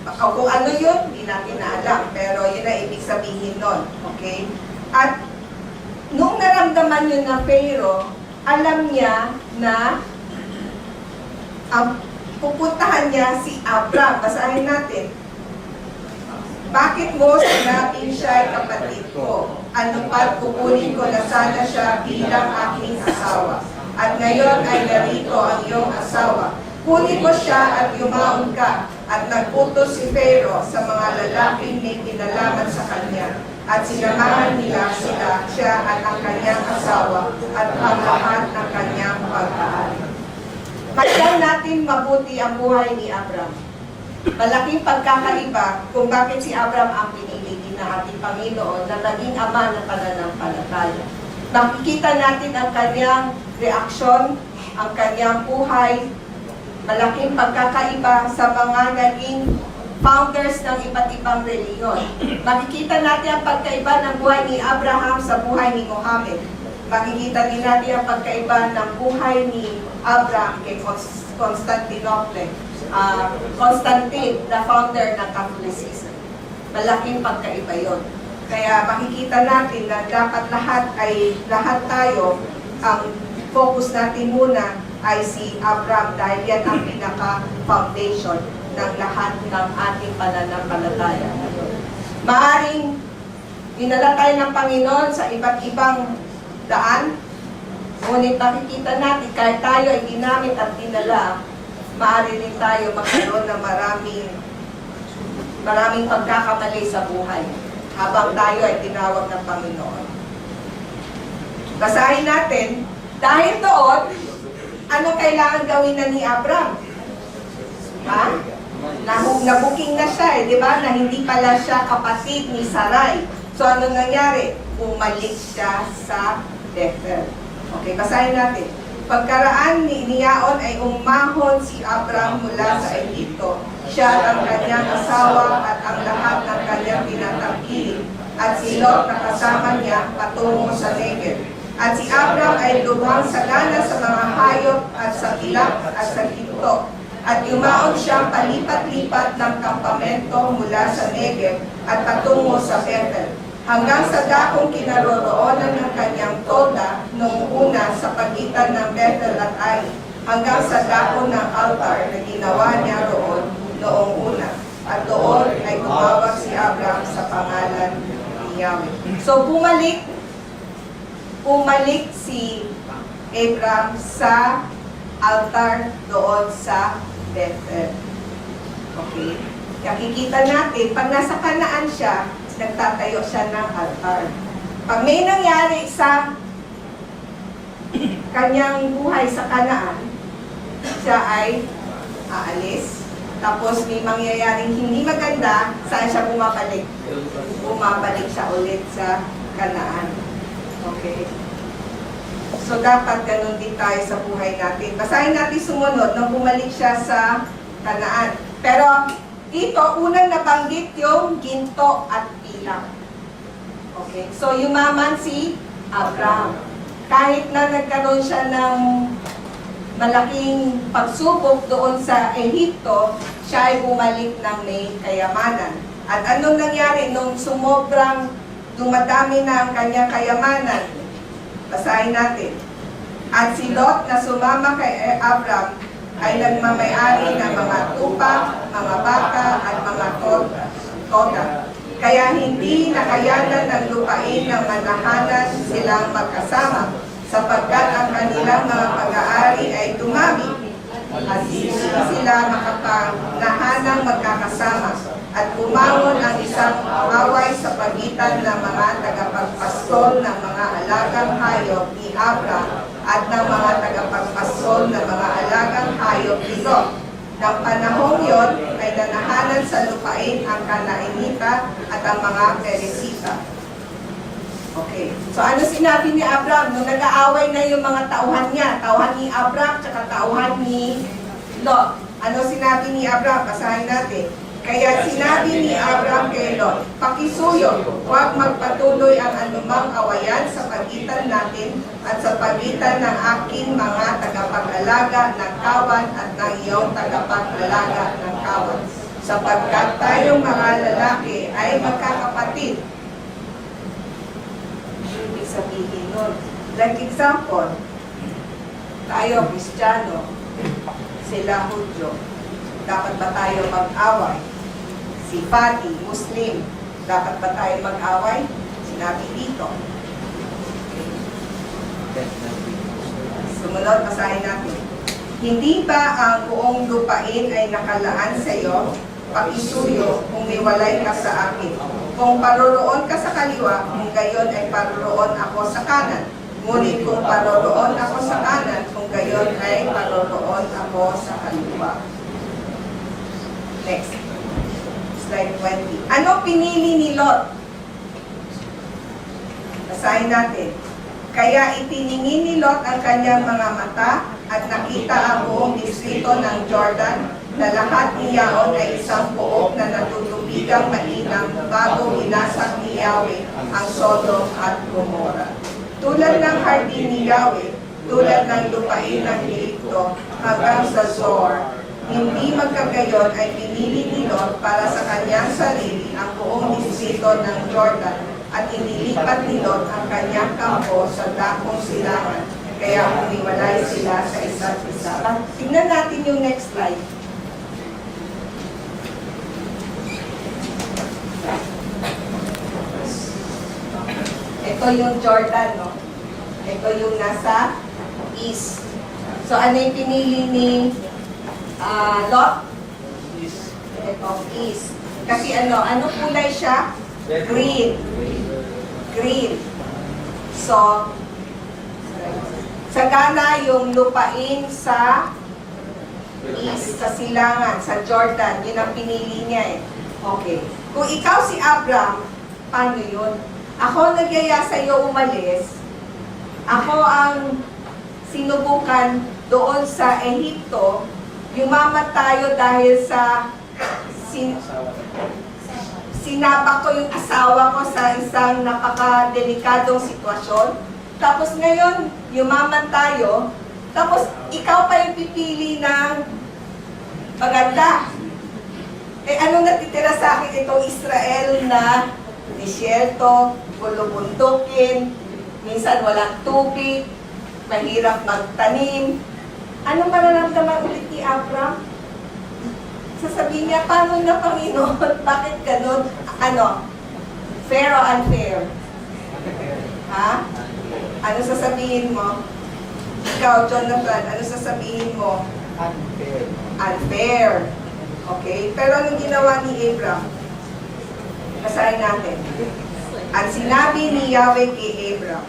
Kung ano yun, hindi natin na alam. Pero yun ang ibig sabihin nun. Okay? At nung naramdaman yun na Pharaoh, alam niya na pupuntahan niya si Abraham. Basahin natin. Bakit mo sinabing siya ay kapatid ko? Ano pa't kukunin ko na sana siya bilang aking asawa? At ngayon ay narito ang iyong asawa. Kunin mo siya at yumaon ka. At nagputos si Pharaoh sa mga lalaking may kinalaman sa kanya. At sinamahan nila siya at ang kanyang asawa at ang lahat ng kanyang pag-aari. Tignan natin mabuti ang buhay ni Abraham. Malaking pagkakaiba kung bakit si Abraham ang pinili din ng ating Panginoon na naging ama ng pananampalataya. Makikita natin ang kanyang reaksyon, ang kanyang buhay, malaking pagkakaiba sa mga naging founders ng iba't ibang reliyon. Makikita natin ang pagkaiba ng buhay ni Abraham sa buhay ni Muhammad. Makikita din natin ang pagkaiba ng buhay ni Abraham kay Constantinople. Constantine, the founder ng Catholicism. Malaking pagkaiba yon. Kaya makikita natin na dapat lahat tayo, ang focus natin muna ay si Abraham dahil yan ang pinaka-foundation ng lahat ng ating pananampalataya. Maaring dinala tayo ng Panginoon sa iba't ibang daan, ngunit makikita natin kahit tayo ay ginamit at dinala, maaari rin tayo magkaroon ng maraming pagkakamali sa buhay habang tayo ay tinawag ng Panginoon. Basahin natin, dahil doon, ano kailangan gawin na ni Abram? Ha? Nabuking na siya, di ba? Na hindi pala siya kapatid ni Sarai. So, ano nangyari? Umalik siya sa Bethel. Okay, basahin natin. Pagkaraan ni Yaon ay umahon si Abram mula sa Egipto. Siya at ang kanyang asawa at ang lahat ng kanyang tinatangkilik. At si Lot na kasama niya patungo sa Negev. At si Abram ay lubhang sagana sa mga hayop at sa kilap at sa ginto. At yumaon siyang palipat-lipat ng kampamento mula sa Negev at patungo sa Bethel, hanggang sa dakong kinaroroonan ng kanyang tolda noong una sa pagitan ng Bethel at Ai, hanggang sa dako ng altar na ginawa niya roon noong una. At doon ay tumawag si Abram sa pangalan ni Yahweh. So bumalik si Abram sa altar doon sa Bethel. Okay? Nakikita natin, pag nasa Kanaan siya, nagtatayo siya ng altar. Pag may nangyari sa kanyang buhay sa Kanaan, siya ay aalis. Tapos may mangyayaring hindi maganda, saan siya bumabalik? Bumabalik siya ulit sa Kanaan. Okay? So, dapat ganun din tayo sa buhay natin. Basahin natin sumunod nung bumalik siya sa Kanaan. Pero, dito, unang nabanggit yung ginto at pilak. Okay? So, yumaman si Abram. Kahit na nagkaroon siya ng malaking pagsubok doon sa Ehipto, siya ay bumalik ng may kayamanan. At anong nangyari nung sumobrang dumadami na ang kanyang kayamanan? Basahin natin. At si Lot na sumama kay Abram ay nagmamayari ng mga tupa, mga baka at mga toda. Kaya hindi nakayanan ng lupain ng manahanan silang magkasama, sapagkat ang kanilang mga pag-aari ay dumami at hindi sila makapangnahanang magkakasama. At bumangon ang isang away sa pagitan ng mga tagapagpastol ng mga alagang hayop ni Abram at ng mga tagapagpastol ng mga alagang hayop ni Lot. Nang panahong yon ay nanahanan sa lupain ang Kanaanita at ang mga Peresita. Okay. So ano sinabi ni Abram? Nung nag-aaway na yung mga tauhan niya, tauhan ni Abram at tauhan ni Lot. Ano sinabi ni Abram? Basahin natin. Kaya sinabi ni Abram kay Lot, pakisuyo, huwag magpatuloy ang anumang awayan sa pagitan natin at sa pagitan ng aking mga tagapag-alaga ng kawan at ng iyong tagapag-alaga ng kawan. Sapagkat tayong mga lalaki ay magkakapatid. Ibig sabihin nun. Like example, tayo Kristiyano, sila Hudyo. Dapat ba tayo mag-away? Si Pati, Muslim, dapat ba tayo mag-away? Sinabi dito. Sumunod, basahin natin. Hindi ba ang buong lupain ay nakalaan sa iyo? Pakisuyo kung miwalay ka sa akin. Kung paroroon ka sa kaliwa, kung gayon ay paroroon ako sa kanan. Ngunit kung paroroon ako sa kanan, kung gayon ay paroroon ako sa kaliwa. Next. Slide 20. Ano pinili ni Lot? Basahin natin. Kaya itiningin ni Lot ang kanyang mga mata at nakita ang buong distrito ng Jordan na lahat niyaon ay isang buok na natutubigang mainam bago winasak ni Yahweh ang Sodom at Gomorrah. Tulad ng hardin ni Yahweh, tulad ng lupain ng Egipto hanggang sa Zoar, hindi magkagayon ay pinili ni Lot para sa kanyang sarili ang buong distrito ng Jordan at inilipat ni Lot ang kanyang kampo sa dakong silangan, kaya humiwalay sila sa isa't isa. Tingnan natin yung next slide. Ito yung Jordan, no? Ito yung nasa east. So ano yung pinili ni Lot Is of East. Kasi ano kulay siya? Green. Green. So, sagana yung lupain sa East, sa Silangan, sa Jordan. Yun ang pinili niya eh. Okay. Kung ikaw si Abram, paano yun? Ako nagyaya sa iyo umalis. Ako ang sinubukan doon sa Ehipto. Yumaman tayo dahil sa sinabak ko yung asawa ko sa isang napakadelikadong sitwasyon. Tapos ngayon, yumaman tayo. Tapos ikaw pa yung pipili ng maganda. Eh anong natitira sa akin itong Israel na disyerto, bulubundukin, minsan walang tubig, mahirap magtanim. Anong mararamdaman ulit ni Abram? Sasabihin niya, paano na Panginoon? Bakit ganun? Fair o unfair? Ha? Ano sasabihin mo? Ikaw, Jonathan, ano sasabihin mo? unfair. Unfair. Okay? Pero anong ginawa ni Abram? Basahin natin. Ang sinabi ni Yahweh kay Abram,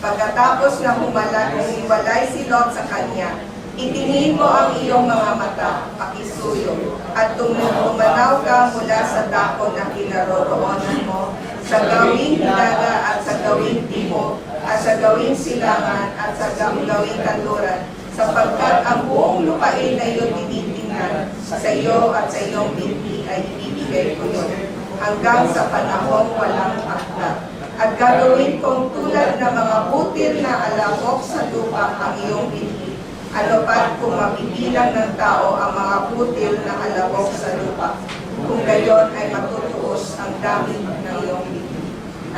pagkatapos na humiwalay si Lot sa kanya, itingin mo ang iyong mga mata, pakisuyo, at tumanaw ka mula sa dako na kinaroroonan mo, sa gawing hilaga at sa gawing timog, at sa gawing silangan at sa gawing kanluran, sapagkat ang buong lupain na iyong tinitingnan sa iyo at sa iyong binti ay ibibigay ko yun, hanggang sa panahong walang akda. At gagawin kong tulad ng mga butil na alabok sa lupa ang iyong binti. Ano pa kung mabibilang ng tao ang mga butil na alabok sa lupa, kung gayon ay matutuos ang dami ng iyong binti.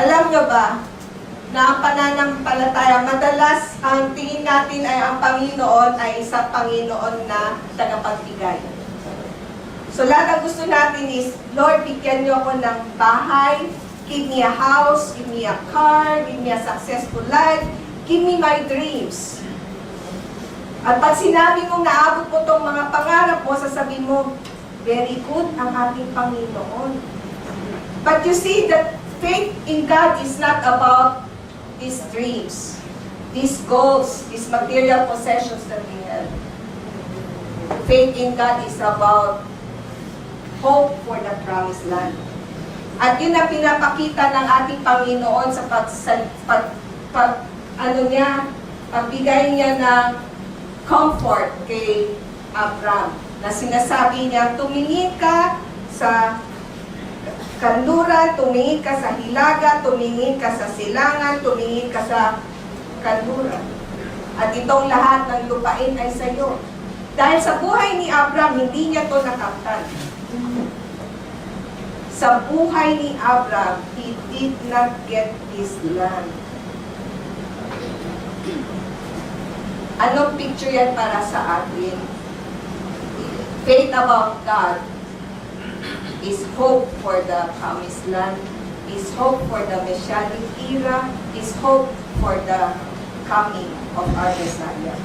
Alam nyo ba, na ang pananampalataya, madalas ang tingin natin ay ang Panginoon ay isang Panginoon na tagapagbigay. So lahat ang gusto natin is, Lord, bigyan niyo ako ng bahay, give me a house, give me a car, give me a successful life, give me my dreams. At pag sinabi mong naabot mo itong mga pangarap mo, sasabihin mo, very good ang ating Panginoon. But you see that faith in God is not about these dreams, these goals, these material possessions that we have. Faith in God is about hope for the promised land. At yun ang pinapakita ng ating Panginoon sa pagbigay niya ng comfort kay Abram. Na sinasabi niya, tumingin ka sa kanluran, tumingin ka sa hilaga, tumingin ka sa silangan, tumingin ka sa kanluran. At itong lahat ng lupain ay sa iyo. Dahil sa buhay ni Abram, hindi niya to nakamtan. Sa buhay ni Abram, he did not get this land. Anong picture yan para sa atin? Faith about God is hope for the promised land, is hope for the Messianic era, is hope for the coming of our Messiah.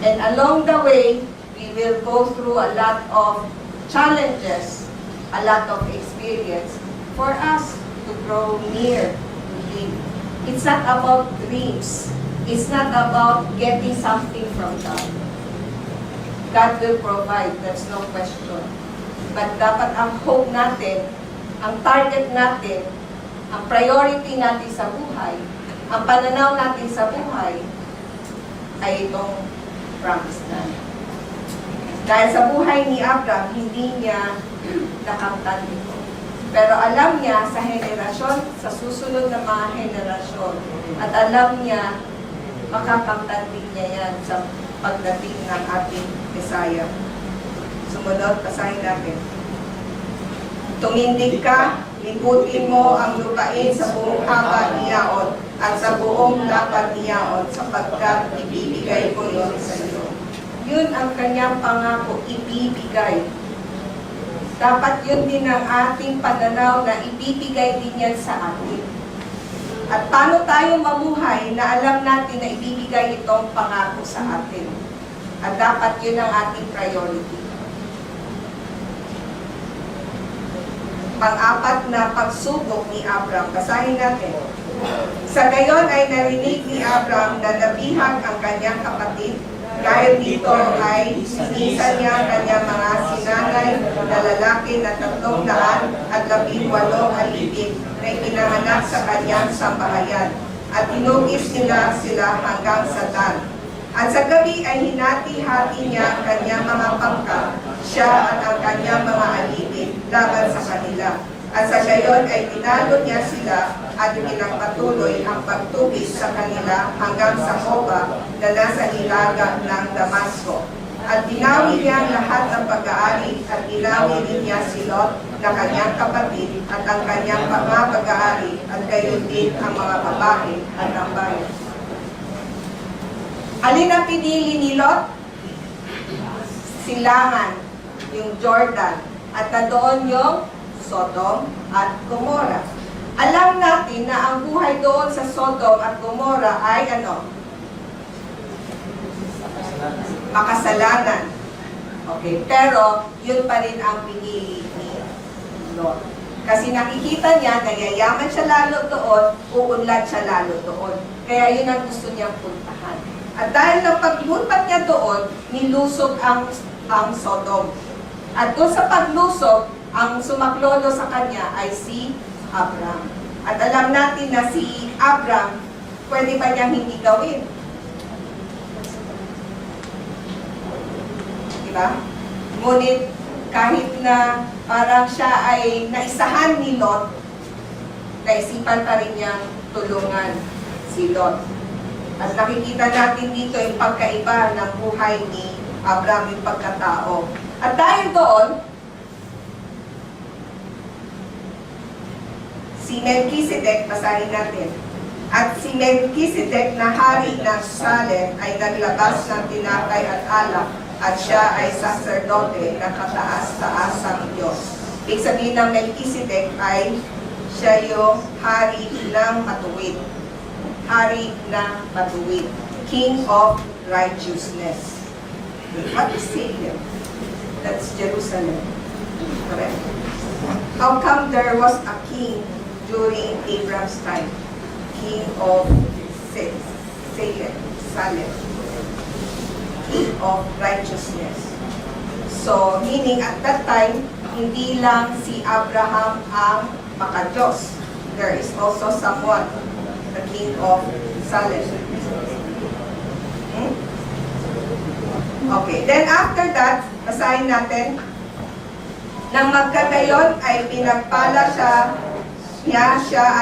And along the way, we will go through a lot of challenges, a lot of experience for us to grow near to Him. It's not about dreams. It's not about getting something from God. God will provide, that's no question. But dapat ang hope natin, ang target natin, ang priority natin sa buhay, ang pananaw natin sa buhay, ay itong promised land. Dahil sa buhay ni Abram, hindi niya nakamtan ito. Pero alam niya sa henerasyon, sa susunod na mga henerasyon, at alam niya, makakamtan din niya yan sa pagdating ng ating Messiah. Sumunod, basahin natin. Tumindig ka, libutin mo ang lupain sa buong haba niyaon at sa buong lapad niyaon sapagkat ibibigay ko yun sa iyo. Yun ang kanyang pangako, ibibigay. Dapat yun din ang ating pananaw na ibibigay din yan sa atin. At paano tayo mamuhay na alam natin na ibibigay itong pangako sa atin? At dapat yun ang ating priority. Pang-apat na pagsubok ni Abram. Basahin natin. Sa gayon ay narinig ni Abram na nabihag ang kanyang kapatid. Dahil dito ay sinisan niya ang kanyang mga sinanay na lalaki na 318 alipin na ipinanganak sa kanyang sambahayan. At tinugis nila sila hanggang sa Dan. At sa gabi ay hinati-hati niya ang kanyang mga pangkat, siya at ang kanyang mga alipin laban sa kanila. At sa gayon ay tinalo niya sila at pinagpatuloy ang pagtugis sa kanila hanggang sa Hoba na nasa ilaga ng Damasco. At dinawi niya ang lahat ng pag-aari at dinawi rin niya si Lot na kanyang kapatid at ang kanyang mga pag-aari at gayon din ang mga babae at ang bayan. Alin ang pinili ni Lot? Silangan, yung Jordan, at nandoon yung Sodom at Gomorrah. Alam natin na ang buhay doon sa Sodom at Gomorrah ay ano? Makasalanan. Okay, pero yun pa rin ang pinili ni Lot. Kasi nakikita niya, nagyayaman siya lalo doon, uunlad siya lalo doon. Kaya yun ang gusto niyang puntahan. At dahil na pagpuntat niya doon, nilusog ang Sodom. At doon sa paglusog, ang sumaklolo sa kanya ay si Abram. At alam natin na si Abram, pwede pa niyang hindi gawin. Diba? Ngunit kahit na parang siya ay naisahan ni Lot, naisipan pa rin niyang tulungan si Lot. At nakikita natin dito yung pagkaiba ng buhay ni Abram, yung pagkatao. At dahil doon, si Melchizedek, basahin natin. At si Melchizedek na hari ng Salem ay naglabas ng tinapay at alak at siya ay saserdote na kataas-taasang Diyos. Ibig sabihin ng Melchizedek ay siya yung hari ng matuwid. Hari ng matuwid. King of righteousness. What is Salem? That's Jerusalem. Correct? How come there was a king during Abraham's time? King of Salem. King of righteousness. So, meaning at that time, hindi lang si Abraham ang makadiyos. There is also someone, the king of Salem. Okay, then after that, basahin natin, nang magkagayon ay pinagpala siya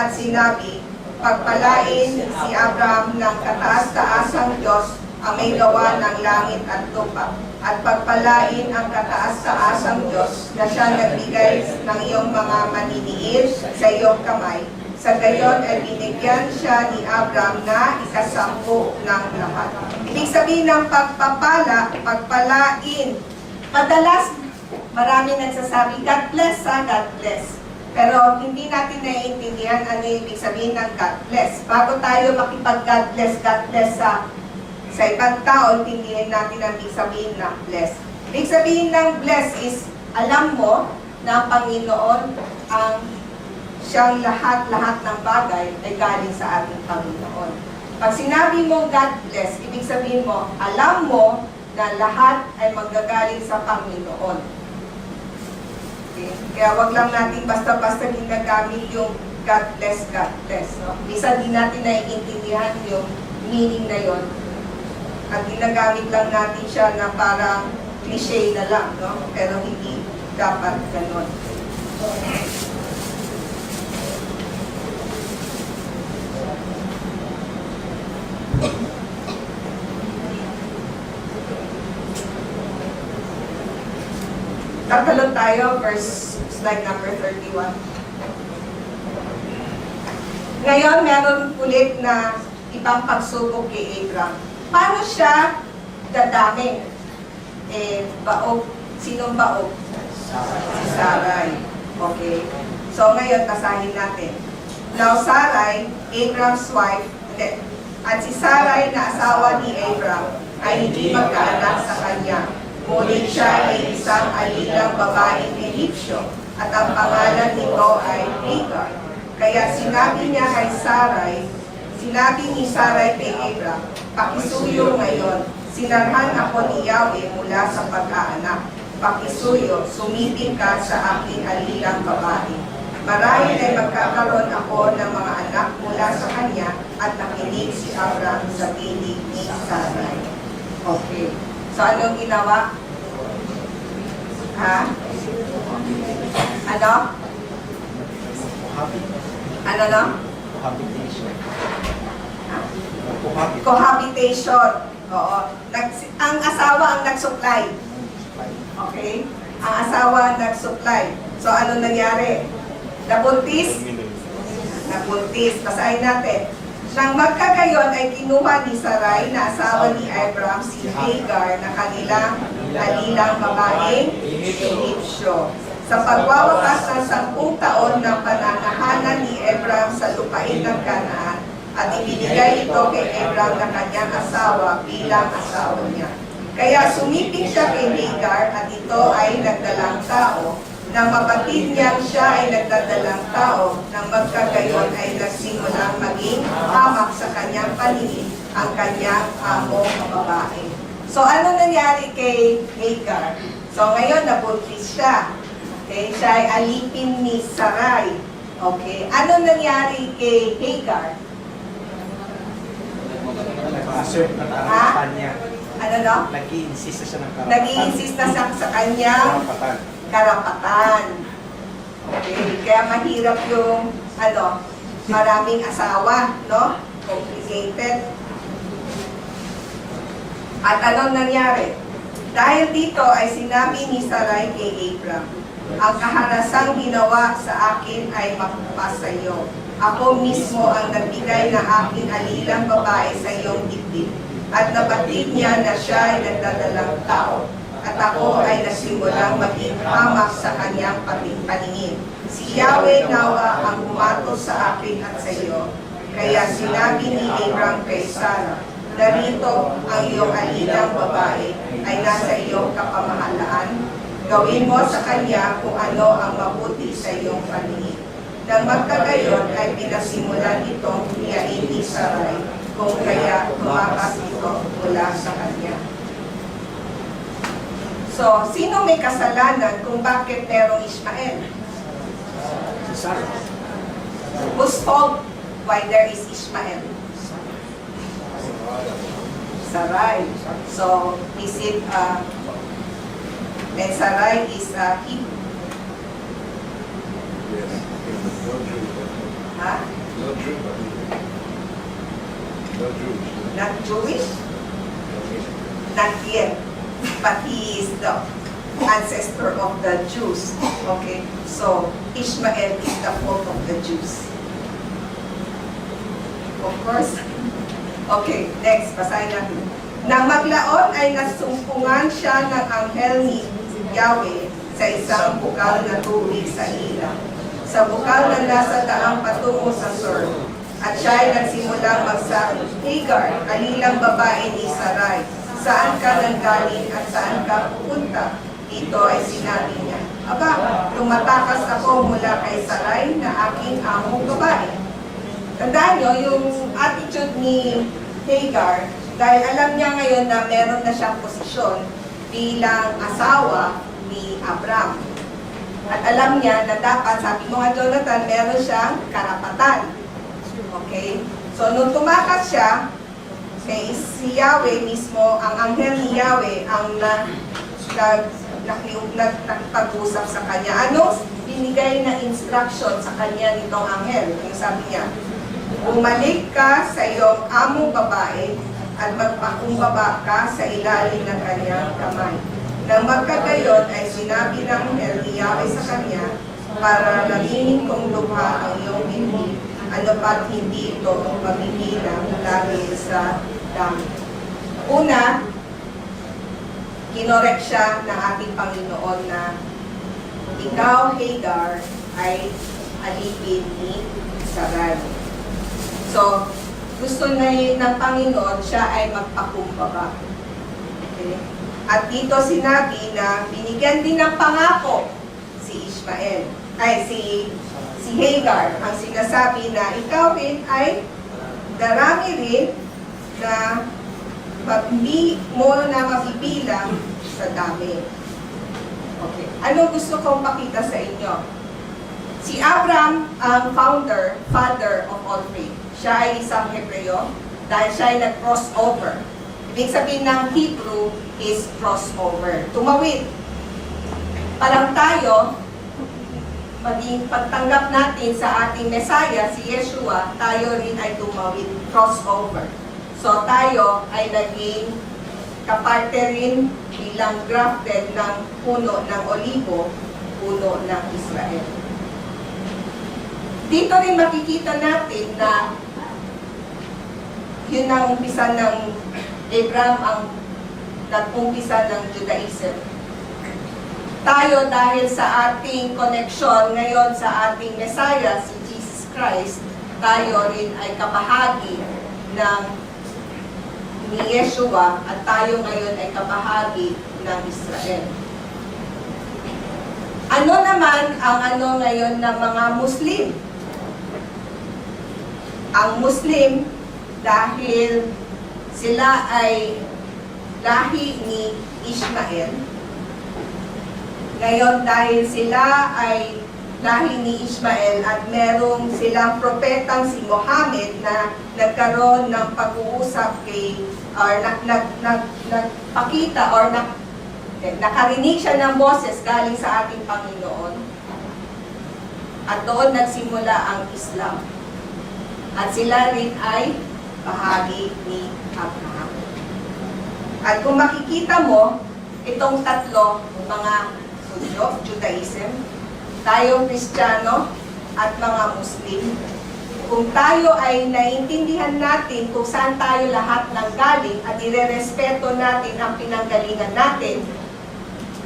at sinabi, pagpalain si Abraham ng kataas-taasang Diyos ang may gawa ng langit at lupa, at pagpalain ang kataas-taasang Diyos na siya nagbigay ng iyong mga maniniis sa iyong kamay. Sa gayon ay binigyan siya ni Abraham na ikasampu ng lahat. Ibig sabihin ng pagpapala, pagpalain. Madalas, marami nagsasabi, God bless, God bless. Pero hindi natin naiintindihan ano yung ibig sabihin ng God bless. Bago tayo makipag-God bless sa ibang tao, intindihan natin ang ibig sabihin ng bless. Ibig sabihin ng bless is, alam mo na ang Panginoon ang siyang lahat-lahat ng bagay ay galing sa ating Panginoon. Pag sinabi mo God bless, ibig sabihin mo, alam mo na lahat ay manggagaling sa Panginoon. Okay? Kaya wag lang natin basta-basta ginagamit yung God bless, God bless. No? Minsan di natin naiintindihan yung meaning na yon. At ginagamit lang natin siya na parang cliche na lang, no? Pero hindi dapat ganon. Tatalon tayo, slide number 31. Ngayon, meron ulit na ibang pagsubok kay Abraham. Paano siya dadami? Baog. Sinong baog? Si Sarai. Okay. So, ngayon, basahin natin. Now, Sarai, Abraham's wife, at si Sarai na asawa ni Abraham, ay hindi magkaanak sa kanya. Ngunit siya ay isang alilang babaeng Egyptio, at ang pangalan nito ay Hagar. Kaya sinabi niya kay Sarai, sinabi ni Sarai kay Abram, pakisuyo ngayon, sinarhan ako ni Yahweh mula sa pag-aanak. Pakisuyo, sumiping ka sa aking alilang babae. Marahil ay magkakaroon ako ng mga anak mula sa kanya, at nakinig si Abram sa piling ni Sarai. Okay. So, anong ginawa? Ha? Ano? Ano no? Cohabitation. Ha? Cohabitation. Cohabitation. Oo. Ang asawa ang nagsupply. Okay? Ang asawa ang nagsupply. So, ano nangyari? Nabuntis? Nabuntis. Basahin natin. Nang magkagayon ay kinuha ni Sarai na asawa ni Abram si Hagar na kanilang halilang babaeng Egyptio. Sa pagwawakas ng 10 taon ng pananahanan ni Abram sa lupain ng Kanaan, at ibinigay ito kay Abram na kanyang asawa bilang asawa niya. Kaya sumiping siya kay Hagar, at ito ay nagdalang tao. Nang mabatid niyang siya ay nagdadalang tao, nang magkagayon ay nagsimulang maging hamak sa kanyang paningin ang kanyang amo na babae. So ano nangyari kay Hagar? So ngayon nabuntis siya. Okay, siya ay alipin ni Sarai. Okay, ano nangyari kay Hagar? Nag-assert na Ha? ang kanya. Ano no? Nag-i-insist siya ng karapatan. Nag-i-insist na siya sa kanyang Karapatan. karapatan. Okay, kaya mahirap yung maraming asawa, no? Complicated. At anong nangyari? Dahil dito ay sinabi ni Sarai kay Abram, ang kaharasang ginawa sa akin ay mapapasayo. Ako mismo ang nagbigay ng aking alilang babae sa iyong dibdib. At nabatid niya na siya ay nagdadalang tao. At ako ay nagsimulang maging hamak sa kanyang paningin. Si Yahweh nawa ang umatos sa akin at sa iyo. Kaya sinabi ni Abram kay Sarah, narito ang iyong alilang babae ay nasa iyong kapamahalaan. Gawin mo sa kanya kung ano ang mabuti sa iyong paningin. Nang magkagayon ay pinasimulan itong hiyain ni Sarai, kung kaya tumakas ito mula sa kanya. So, sino may kasalanan kung bakit merong Ishmael? Si Sarah. Whose fault why there is Ishmael? Sarai. So, is it, and Sarai is Hebrew? Yes. No Jew. Ha? No Jew, but no Jewish. Not Jewish? Not yet. But he is the ancestor of the Jews. Okay? So, Ishmael is the fault of the Jews. Of course. Okay, next, basahin natin. Nang maglaon ay nasumpungan siya ng anghel ni Yahweh sa isang bukal na tubig sa ilang. Sa bukal na nasa daang patungo sa sur. At siya ay nagsimulang magsabi, Hagar, alilang babae ni Sarai, saan ka nanggaling at saan ka pupunta? Dito ay sinabi niya, aba, tumatakas ako mula kay Sarai na aking among babae. Tandaan nyo, yung attitude ni Hagar, dahil alam niya ngayon na meron na siyang posisyon bilang asawa ni Abram. At alam niya na dapat, sabi mo nga Jonathan, meron siyang karapatan. Okay? So, nung tumakas siya, si Yahweh mismo, ang anghel ni Yahweh, ang nagpag-usap sa kanya. Ano binigay na instruction sa kanya nitong anghel? Yung sabi niya, bumalik ka sa iyong among babae at magpakumbaba ka sa ilalim ng kanyang kamay. Nang magkagayon ay sinabi ng anghel ni Yahweh sa kanya, para laminin kong lubha ang iyong hindi, ano pa't hindi ito mabibilang dahil sa dami. Una, kinorek siya ng ating Panginoon na ikaw, Hagar, ay alipin ni Sarai. So, gusto na ng Panginoon siya ay magpakumbaba. Okay. At dito sinabi na binigyan din ng pangako si Ishmael, ay si Hagar. Ang sinasabi na ikaw rin ay darami rin na hindi mo na mabibilang sa dami. Okay. Ano gusto kong pakita sa inyo? Si Abraham ang father of all faith. Siya ay isang Hebreo dahil siya ay nag-crossover. Ibig sabihin ng Hebrew is crossover. Tumawid. Parang tayo, maging pagtanggap natin sa ating Messiah, si Yeshua, tayo rin ay tumawid, crossover. So tayo ay naging kaparte rin bilang grafted ng puno ng olibo, puno ng Israel. Dito rin makikita natin na yun ang umpisa ng Abraham, ang nag-umpisa ng Judaism. Tayo dahil sa ating connection ngayon sa ating Messiah, si Jesus Christ, tayo rin ay kabahagi ng ni Yeshua at tayo ngayon ay kabahagi ng Israel. Ano naman ang ngayon ng mga Muslim? Ang Muslim, dahil sila ay lahi ni Ishmael. Ngayon, dahil sila ay lahi ni Ishmael at merong silang propetang si Muhammad na nagkaroon ng pag-uusap kay, or nagpakita, or nakarinig siya ng boses galing sa ating Panginoon. At doon nagsimula ang Islam. At sila rin ay bahagi ni Abraham. At kung makikita mo, itong tatlo, mga Judaism, tayong Kristiyano, at mga Muslim, kung tayo ay naiintindihan natin kung saan tayo lahat nanggaling at irerespeto natin ang pinanggalingan natin,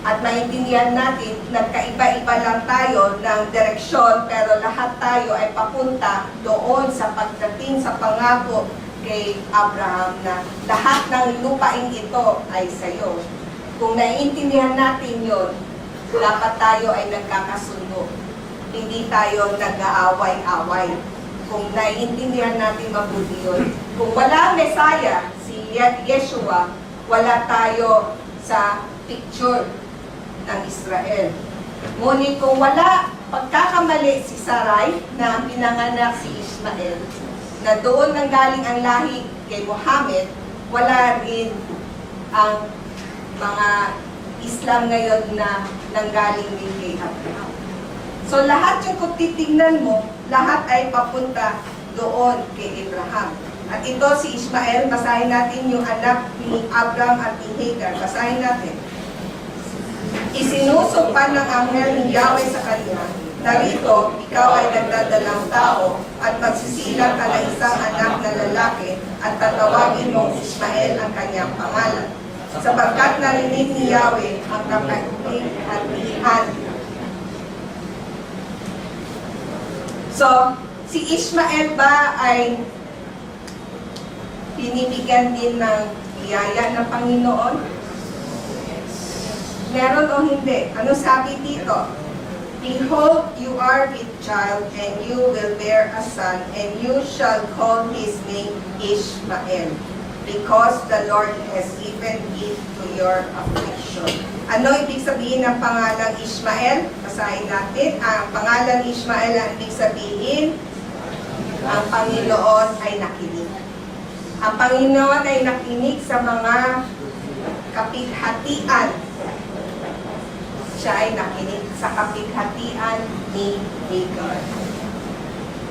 at maintindihan natin, nagkaiba-iba lang tayo ng direksyon, pero lahat tayo ay papunta doon sa pagdating sa pangako kay Abraham na lahat ng lupain ito ay sa iyo. Kung naiintindihan natin yon, dapat tayo ay nagkakasundo. Hindi tayo nag-aaway-away. Kung naiintindihan natin mabuti yun. Kung wala Messiah, si Yeshua, wala tayo sa picture ng Israel. Ngunit kung wala pagkakamali si Sarai na pinanganak si Ishmael, na doon nanggaling ang lahi kay Muhammad, wala rin ang mga Islam ngayon na nanggaling din kay Abraham. So lahat yung kung titignan mo, lahat ay papunta doon kay Abraham. At ito si Ishmael, basahin natin yung anak ni Abraham at ni Hagar. Basahin natin. Isinusumpa ng anghel ni Yahweh sa kanya, narito, ikaw ay nagdadalang tao at magsisilang ka ng isang anak na lalaki at tatawagin mong Ishmael ang kanyang pangalan. Sapagkat narinig ni Yahweh ang kapaghihatian. So, si Ishmael ba ay binibigyan din ng biyaya ng Panginoon? Meron o hindi? Ano sabi dito? Behold, you are with child, and you will bear a son, and you shall call his name Ishmael, because the Lord has given it to your affliction. Ano ibig sabihin ng pangalang Ishmael? Basahin natin. Ang pangalang Ishmael ang ibig sabihin, ang Panginoon ay nakinig. Ang Panginoon ay nakinig sa mga kapighatian. Siya ay nakinig sa kapighatian ni Hagar.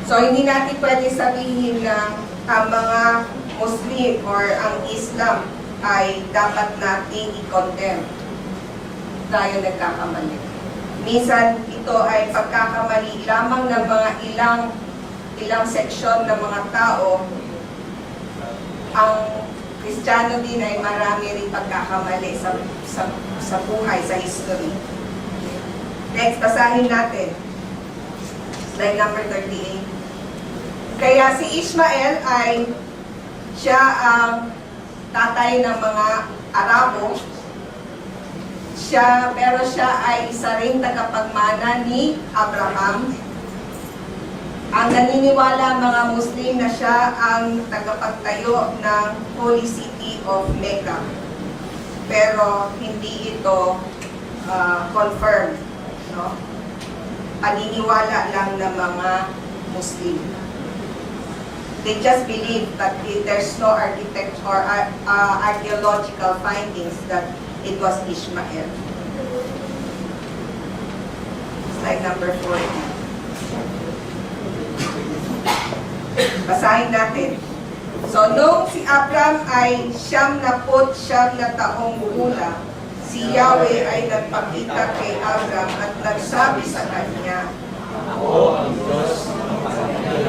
So, hindi natin pwede sabihin na ang mga Muslim or ang Islam ay dapat nating i-condemn. Tayo nagkakamali. Minsan, ito ay pagkakamali lamang ng mga ilang seksyon ng mga tao. Ang Kristiyano din ay marami rin pagkakamali sa buhay, sa history. Next, basahin natin. Slide number 38. Kaya si Ishmael ay siya ang tatay ng mga Arabo. Pero siya ay isa ring tagapagmana ni Abraham. Ang naniniwala mga Muslim na siya ang tagapagtayo ng Holy City of Mecca. Pero hindi ito confirmed. No? Paniniwala lang ng mga Muslim. They just believe that there's no architect or archaeological findings that it was Ishmael. Slide number 40. Basahin natin. So, nung si Abram ay 99 na taong gulang, si Yahweh ay nagpakita kay Abram at nagsabi sa kanya,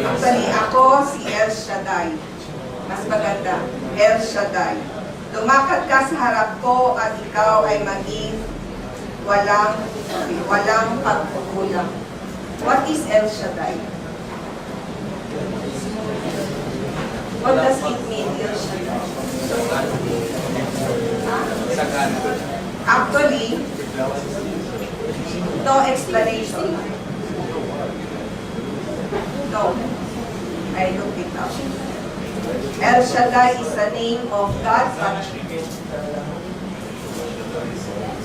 actually, ako si El Shaddai. Mas maganda, El Shaddai. Lumakad ka sa harap ko at ikaw ay maging walang pagkukulang. What is El Shaddai? What does it mean, El Shaddai? Actually, no explanation. No. I looked it up. El Shaddai is the name of God, but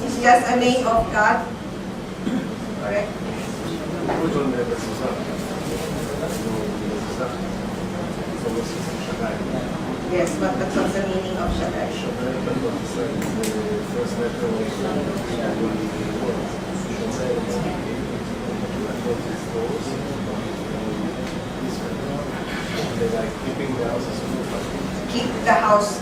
it's just a name of God. Correct? Mucho de Jesús. Yes, but that's what's the meaning of Shaddai.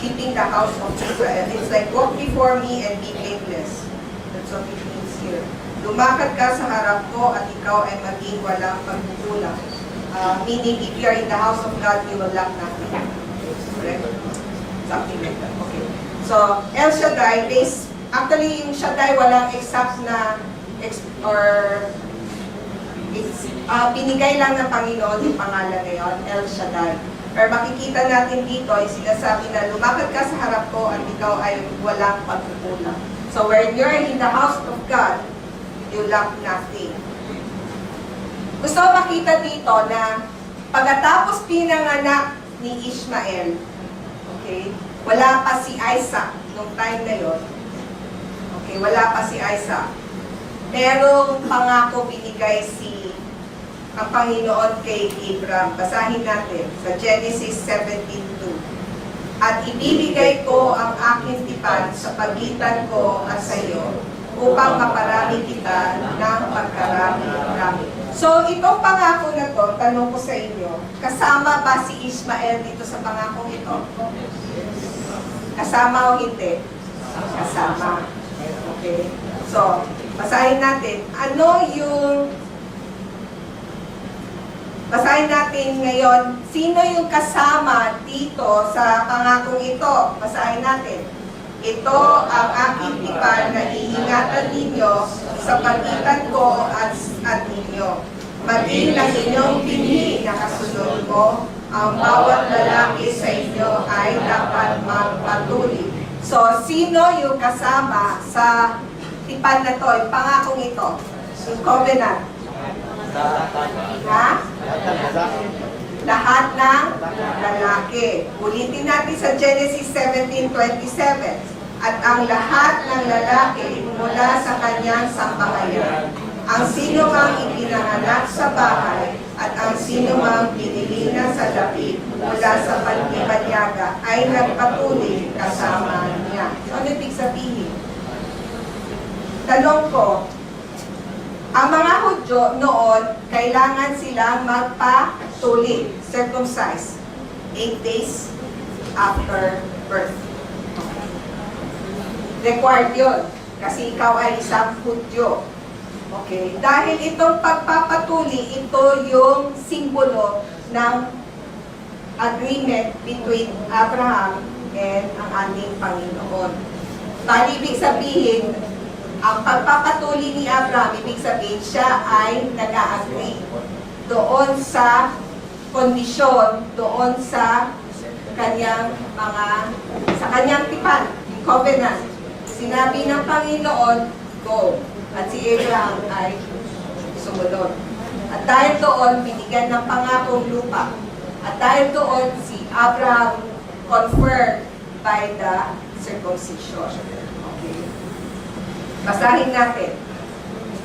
Keeping the house of Israel. It's like, walk before me and be blameless. That's what it means here. Lumakad ka sa harap ko at ikaw ay maging walang pagkukulang. Meaning, if you are in the house of God, you will lack nothing. Correct? Something like that. Okay. So, El Shaddai, actually, yung Shaddai, walang exact na, binigay lang ng Panginoon yung pangalan na yun, El Shaddai. Pero makikita natin dito, yung sinasabi na lumakad ka sa harap ko at ikaw ay walang pagkukulang. So, when you're in the house of God, you lack nothing. Gusto ko makita dito na pagkatapos pinanganak ni Ishmael, okay, wala pa si Isaac nung time na yon. Okay, wala pa si Isaac. Merong pangako binigay ang Panginoon kay Abraham. Basahin natin sa Genesis 17:2. At ibibigay ko ang aking tipan sa pagitan ko at sa iyo upang maparami kita ng pagkarami-rami. So, itong pangako na to, tanong ko sa inyo, kasama ba si Ishmael dito sa pangakong ito? Kasama o hindi? Kasama. Okay. So, basahin natin. Basahin natin ngayon, sino yung kasama dito sa pangakong ito? Basahin natin. Ito ang aking tipan na iingatan ninyo sa pagitan ko at ninyo. Maging ang inyong pinili na kasunod ko, ang bawat lalaki sa inyo ay dapat magpatuloy. So, sino yung kasama sa tipan na to, yung pangakong ito? Yung covenant. Ha? Lahat ng lalaki. Ulitin natin sa Genesis 17:27. At ang lahat ng lalaki mula sa kanyang sambahayan, ang sino mang ipinanganak sa bahay, at ang sino mang pinili na sa dapit mula sa pagkibanyaga ay nagpatuloy kasama niya. Ano ibig sabihin? Tanong ko, ang mga Hudyo noon, kailangan silang magpatuli, circumcise, 8 days after birth. Required yun, kasi ikaw ay isang Hudyo. Okay? Dahil itong pagpapatuli, ito yung simbolo ng agreement between Abraham and ang ating Panginoon. Bali, ibig sabihin, ang pagpapatuli ni Abraham, ibig sabihin, siya ay nag-a-agree doon sa kondisyon, doon sa kanyang sa kanyang tipan, yung covenant. Sinabi ng Panginoon, go. At si Abraham ay sumunod. At dahil doon, binigyan ng pangakong lupa. At dahil doon, si Abraham confirmed by the circumcision. Okay. Basahin natin.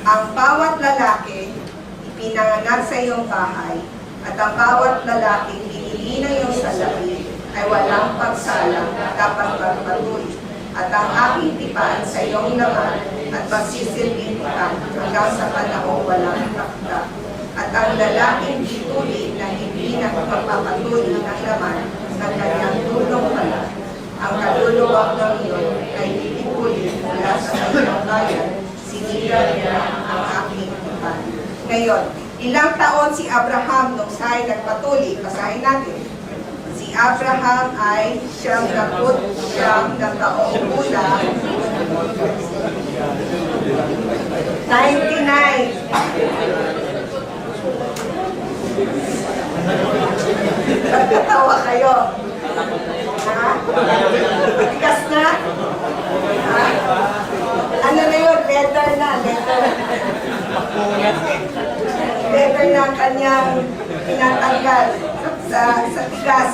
Ang bawat lalaki ipinanganak sa iyong bahay, at ang bawat lalaki pinili ng iyong salapi ay walang pagsalang dapat magpatuloy. At ang aking tipan sa iyong laman at magsisilbing tipan hanggang sa panahong walang takda. At ang lalaking dituli na hindi nagpapatuloy ng laman ng kanyang tulong pala, ang kaluluwang ng iyon ay itipuli mula sa kanyang bayan, sinira niya ang aking tipan. Ngayon, ilang taon si Abraham nung siya ay nagpatuloy? Basahin natin. Si Abraham ay 99 na taong gulang. 99. Nagtatawa kayo. Ha? Tigas na? Ha? Ano na yun? Letter na. Letter na kanyang tinatanggal sa tigas.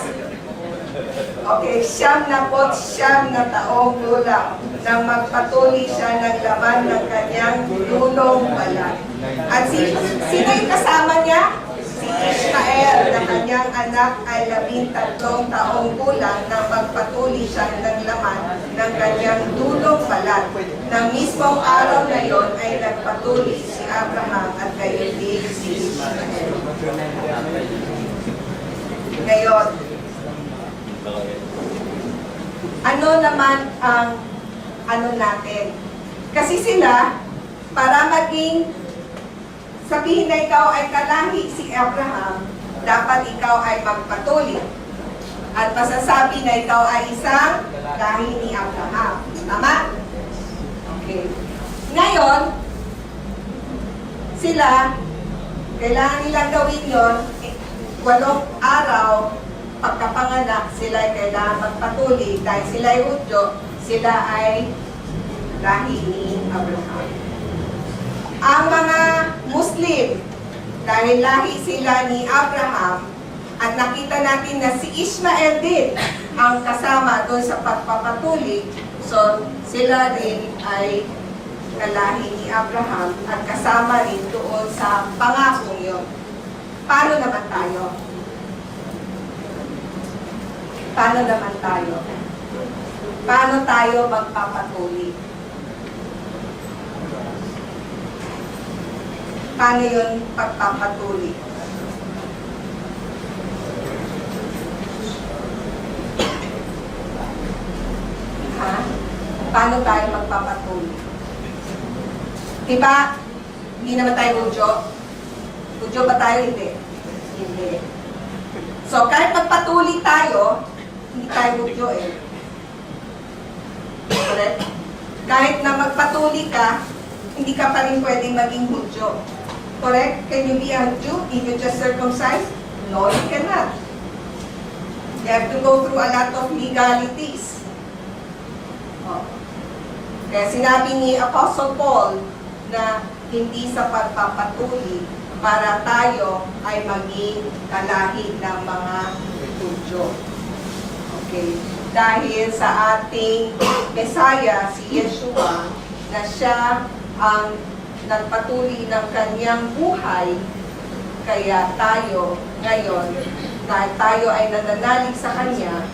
Okay, 99 na taong gulang nang magpatuloy siya ng laman ng kanyang dulong balat. At sino yung kasama niya? Si Ishmael na kanyang anak ay 13 taong gulang nang magpatuloy siya ng laman ng kanyang dulong balat. Nang mismong araw na yon ay nagpatuloy si Abraham at gayon din si Ishmael. Ngayon, ano naman ang natin? Kasi sila, para maging sabihin na ikaw ay kalahi si Abraham, dapat ikaw ay magpatuloy. At masasabi na ikaw ay isang lahi ni Abraham. Tama? Okay. Ngayon, sila, kailangan nilang gawin yon 8 araw pagkapanganak, sila ay kailangan magpatuloy dahil sila ay Hudyo, sila ay lahi ni Abraham. Ang mga Muslim, dahil lahi sila ni Abraham, at nakita natin na si Ishmael din ang kasama doon sa pagpapatuloy, so sila din ay kalahi ni Abraham at kasama rin doon sa pangakong yun. Paano naman tayo? Paano naman tayo? Paano tayo magpapatuloy? Paano yun pagpapatuloy? Ha? Paano tayo magpapatuloy? Diba? Hindi naman tayo Hudyo. Hudyo ba tayo? Hindi. Hindi. So, kahit magpatuloy tayo, hindi tayo Hudyo eh. Correct? Kahit na magpatuloy ka, hindi ka pa rin pwedeng maging Hudyo. Correct? Can you be a Jew if you just circumcised? No, you cannot. You have to go through a lot of legalities. Oh. Kaya sinabi ni Apostle Paul na hindi sa pagpapatuloy para tayo ay maging kalahi ng mga Hudyo. Okay. Dahil sa ating Messiah, si Yeshua, na siya ang nagpatuloy ng kanyang buhay, kaya tayo ngayon, dahil tayo ay nananalig sa kanya,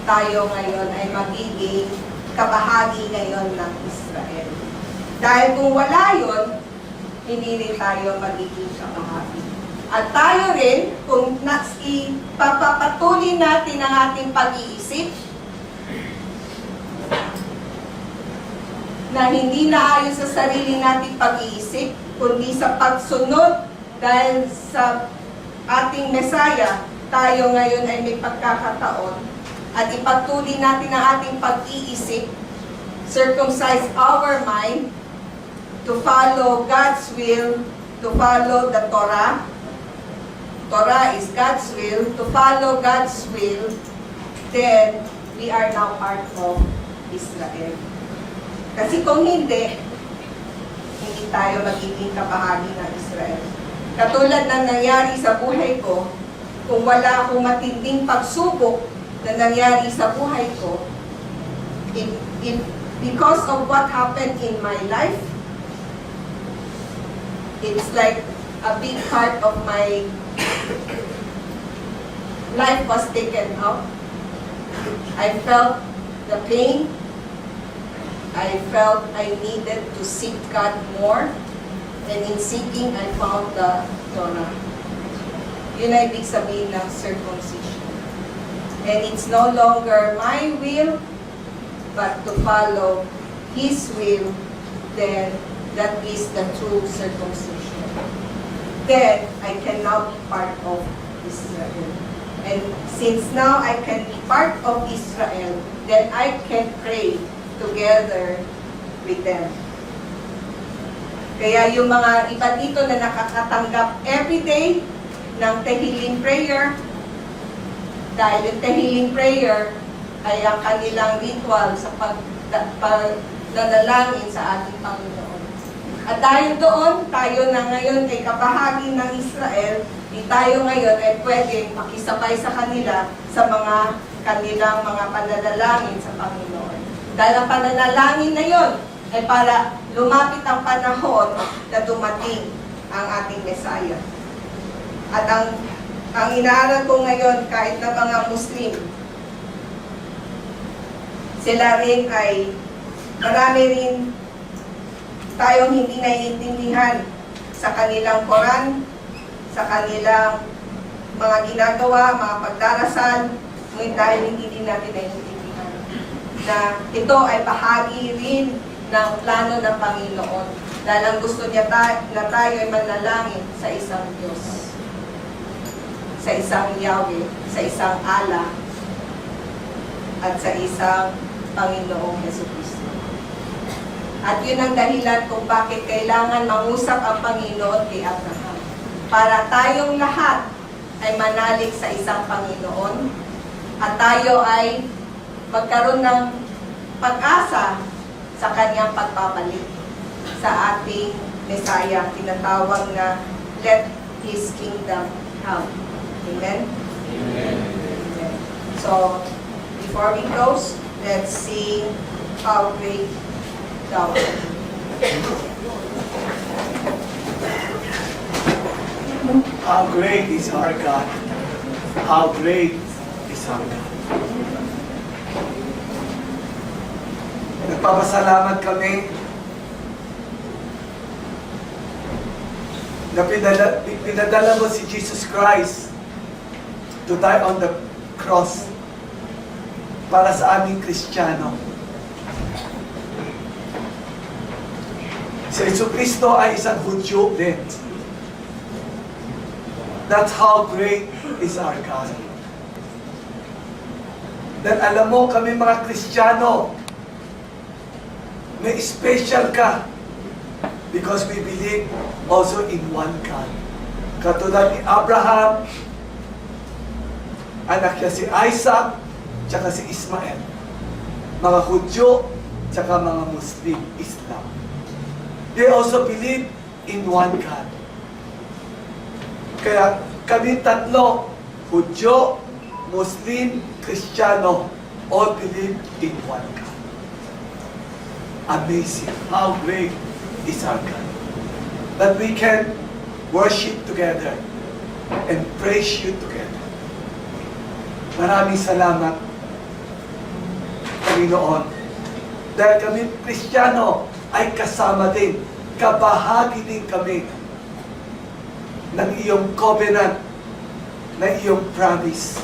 tayo ngayon ay magiging kabahagi ngayon ng Israel. Dahil kung wala yun, hindi rin tayo magiging kabahagi. At tayo rin, kung ipapapatuloy natin ang ating pag-iisip, na hindi naayon sa sarili nating pag-iisip, kundi sa pagsunod dahil sa ating Messiah, tayo ngayon ay may pagkakataon at ipagtuloy natin ang ating pag-iisip, circumcise our mind to follow God's will, to follow the Torah. Torah is God's will, to follow God's will then we are now part of Israel. Kasi kung hindi tayo magiging kabahagi ng Israel. Katulad ng nangyari sa buhay ko, kung wala akong matinding pagsubok na nangyari sa buhay ko, because of what happened in my life, it's like a big part of my life was taken out. I felt the pain. I felt I needed to seek God more. And in seeking, I found the Torah. Yun ay ibig sabihin ng circumcision. And it's no longer my will, but to follow His will, then that is the true circumcision. Then I can now be part of Israel. And since now I can be part of Israel, then I can pray together with them. Kaya yung mga iba dito na nakakatanggap everyday ng Tehillim prayer, dahil yung Tehillim prayer ay ang kanilang ritual sa pagdadalangin sa ating Panginoon. At dahil doon, tayo na ngayon ay kabahagi ng Israel, di tayo ngayon ay pwedeng makisabay sa kanila sa mga kanilang mga pananalangin sa Panginoon. Dahil ang pananalangin na yon ay para lumapit ang panahon na dumating ang ating Messiah. At ang inaaral ko ngayon, kahit na mga Muslim, sila rin ay, marami rin tayong hindi naiintindihan sa kanilang Quran, sa kanilang mga ginagawa, mga pagdarasal, ngunit dahil hindi din natin naiintindihan na ito ay bahagi rin ng plano ng Panginoon. Dahil ang gusto niya na tayo ay manalangin sa isang Diyos, sa isang Yahweh, sa isang Allah, at sa isang Panginoong Jesucristo. At yun ang dahilan kung bakit kailangan mangusap ang Panginoon kay Abraham. Para tayong lahat ay manalig sa isang Panginoon at tayo ay magkaroon ng pag-asa sa kanyang pagbabalik sa ating Messiah, tinatawag na let His kingdom come. Amen? Amen. So, before we close, let's sing How Great Thou Art. How great is our God. How great is our God. Nagpapasalamat kami na pinadala mo si Jesus Christ to die on the cross para sa aming Kristiyano. Si Jesucristo ay isang Hudyo din. That's how great is our God. Dahil alam mo, kami mga Kristiyano, may special ka because we believe also in one God. Katulad ni Abraham, anak niya si Isaac, tsaka si Ismael. Mga Hudyo, tsaka mga Muslim, Islam. They also believe in one God. Kaya kami tatlo, Hudyo, Muslim, Kristiyano, all believe in one God. Amazing. How great is our God. That we can worship together and praise you together. Maraming salamat, Panginoon. Dahil kami Kristiyano ay kasama din, kabahagi din kami ng iyong covenant, ng iyong promise,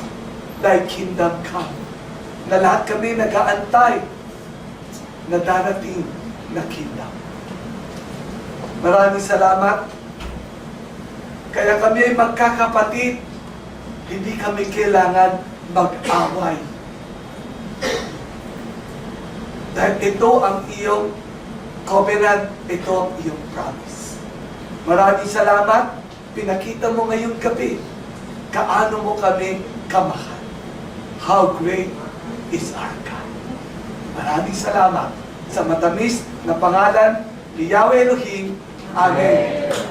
thy kingdom come. Na lahat kami nag-aantay na darating na kingdom. Maraming salamat. Kaya kami ay magkakapatid, hindi kami kailangan mag-away. Dahil ito ang iyong covenant, ito ang iyong promise. Maraming salamat. Pinakita mo ngayong gabi, kaano mo kami kamahal. how great is our God. Maraming salamat sa matamis na pangalan ni Yahweh Elohim. Amen.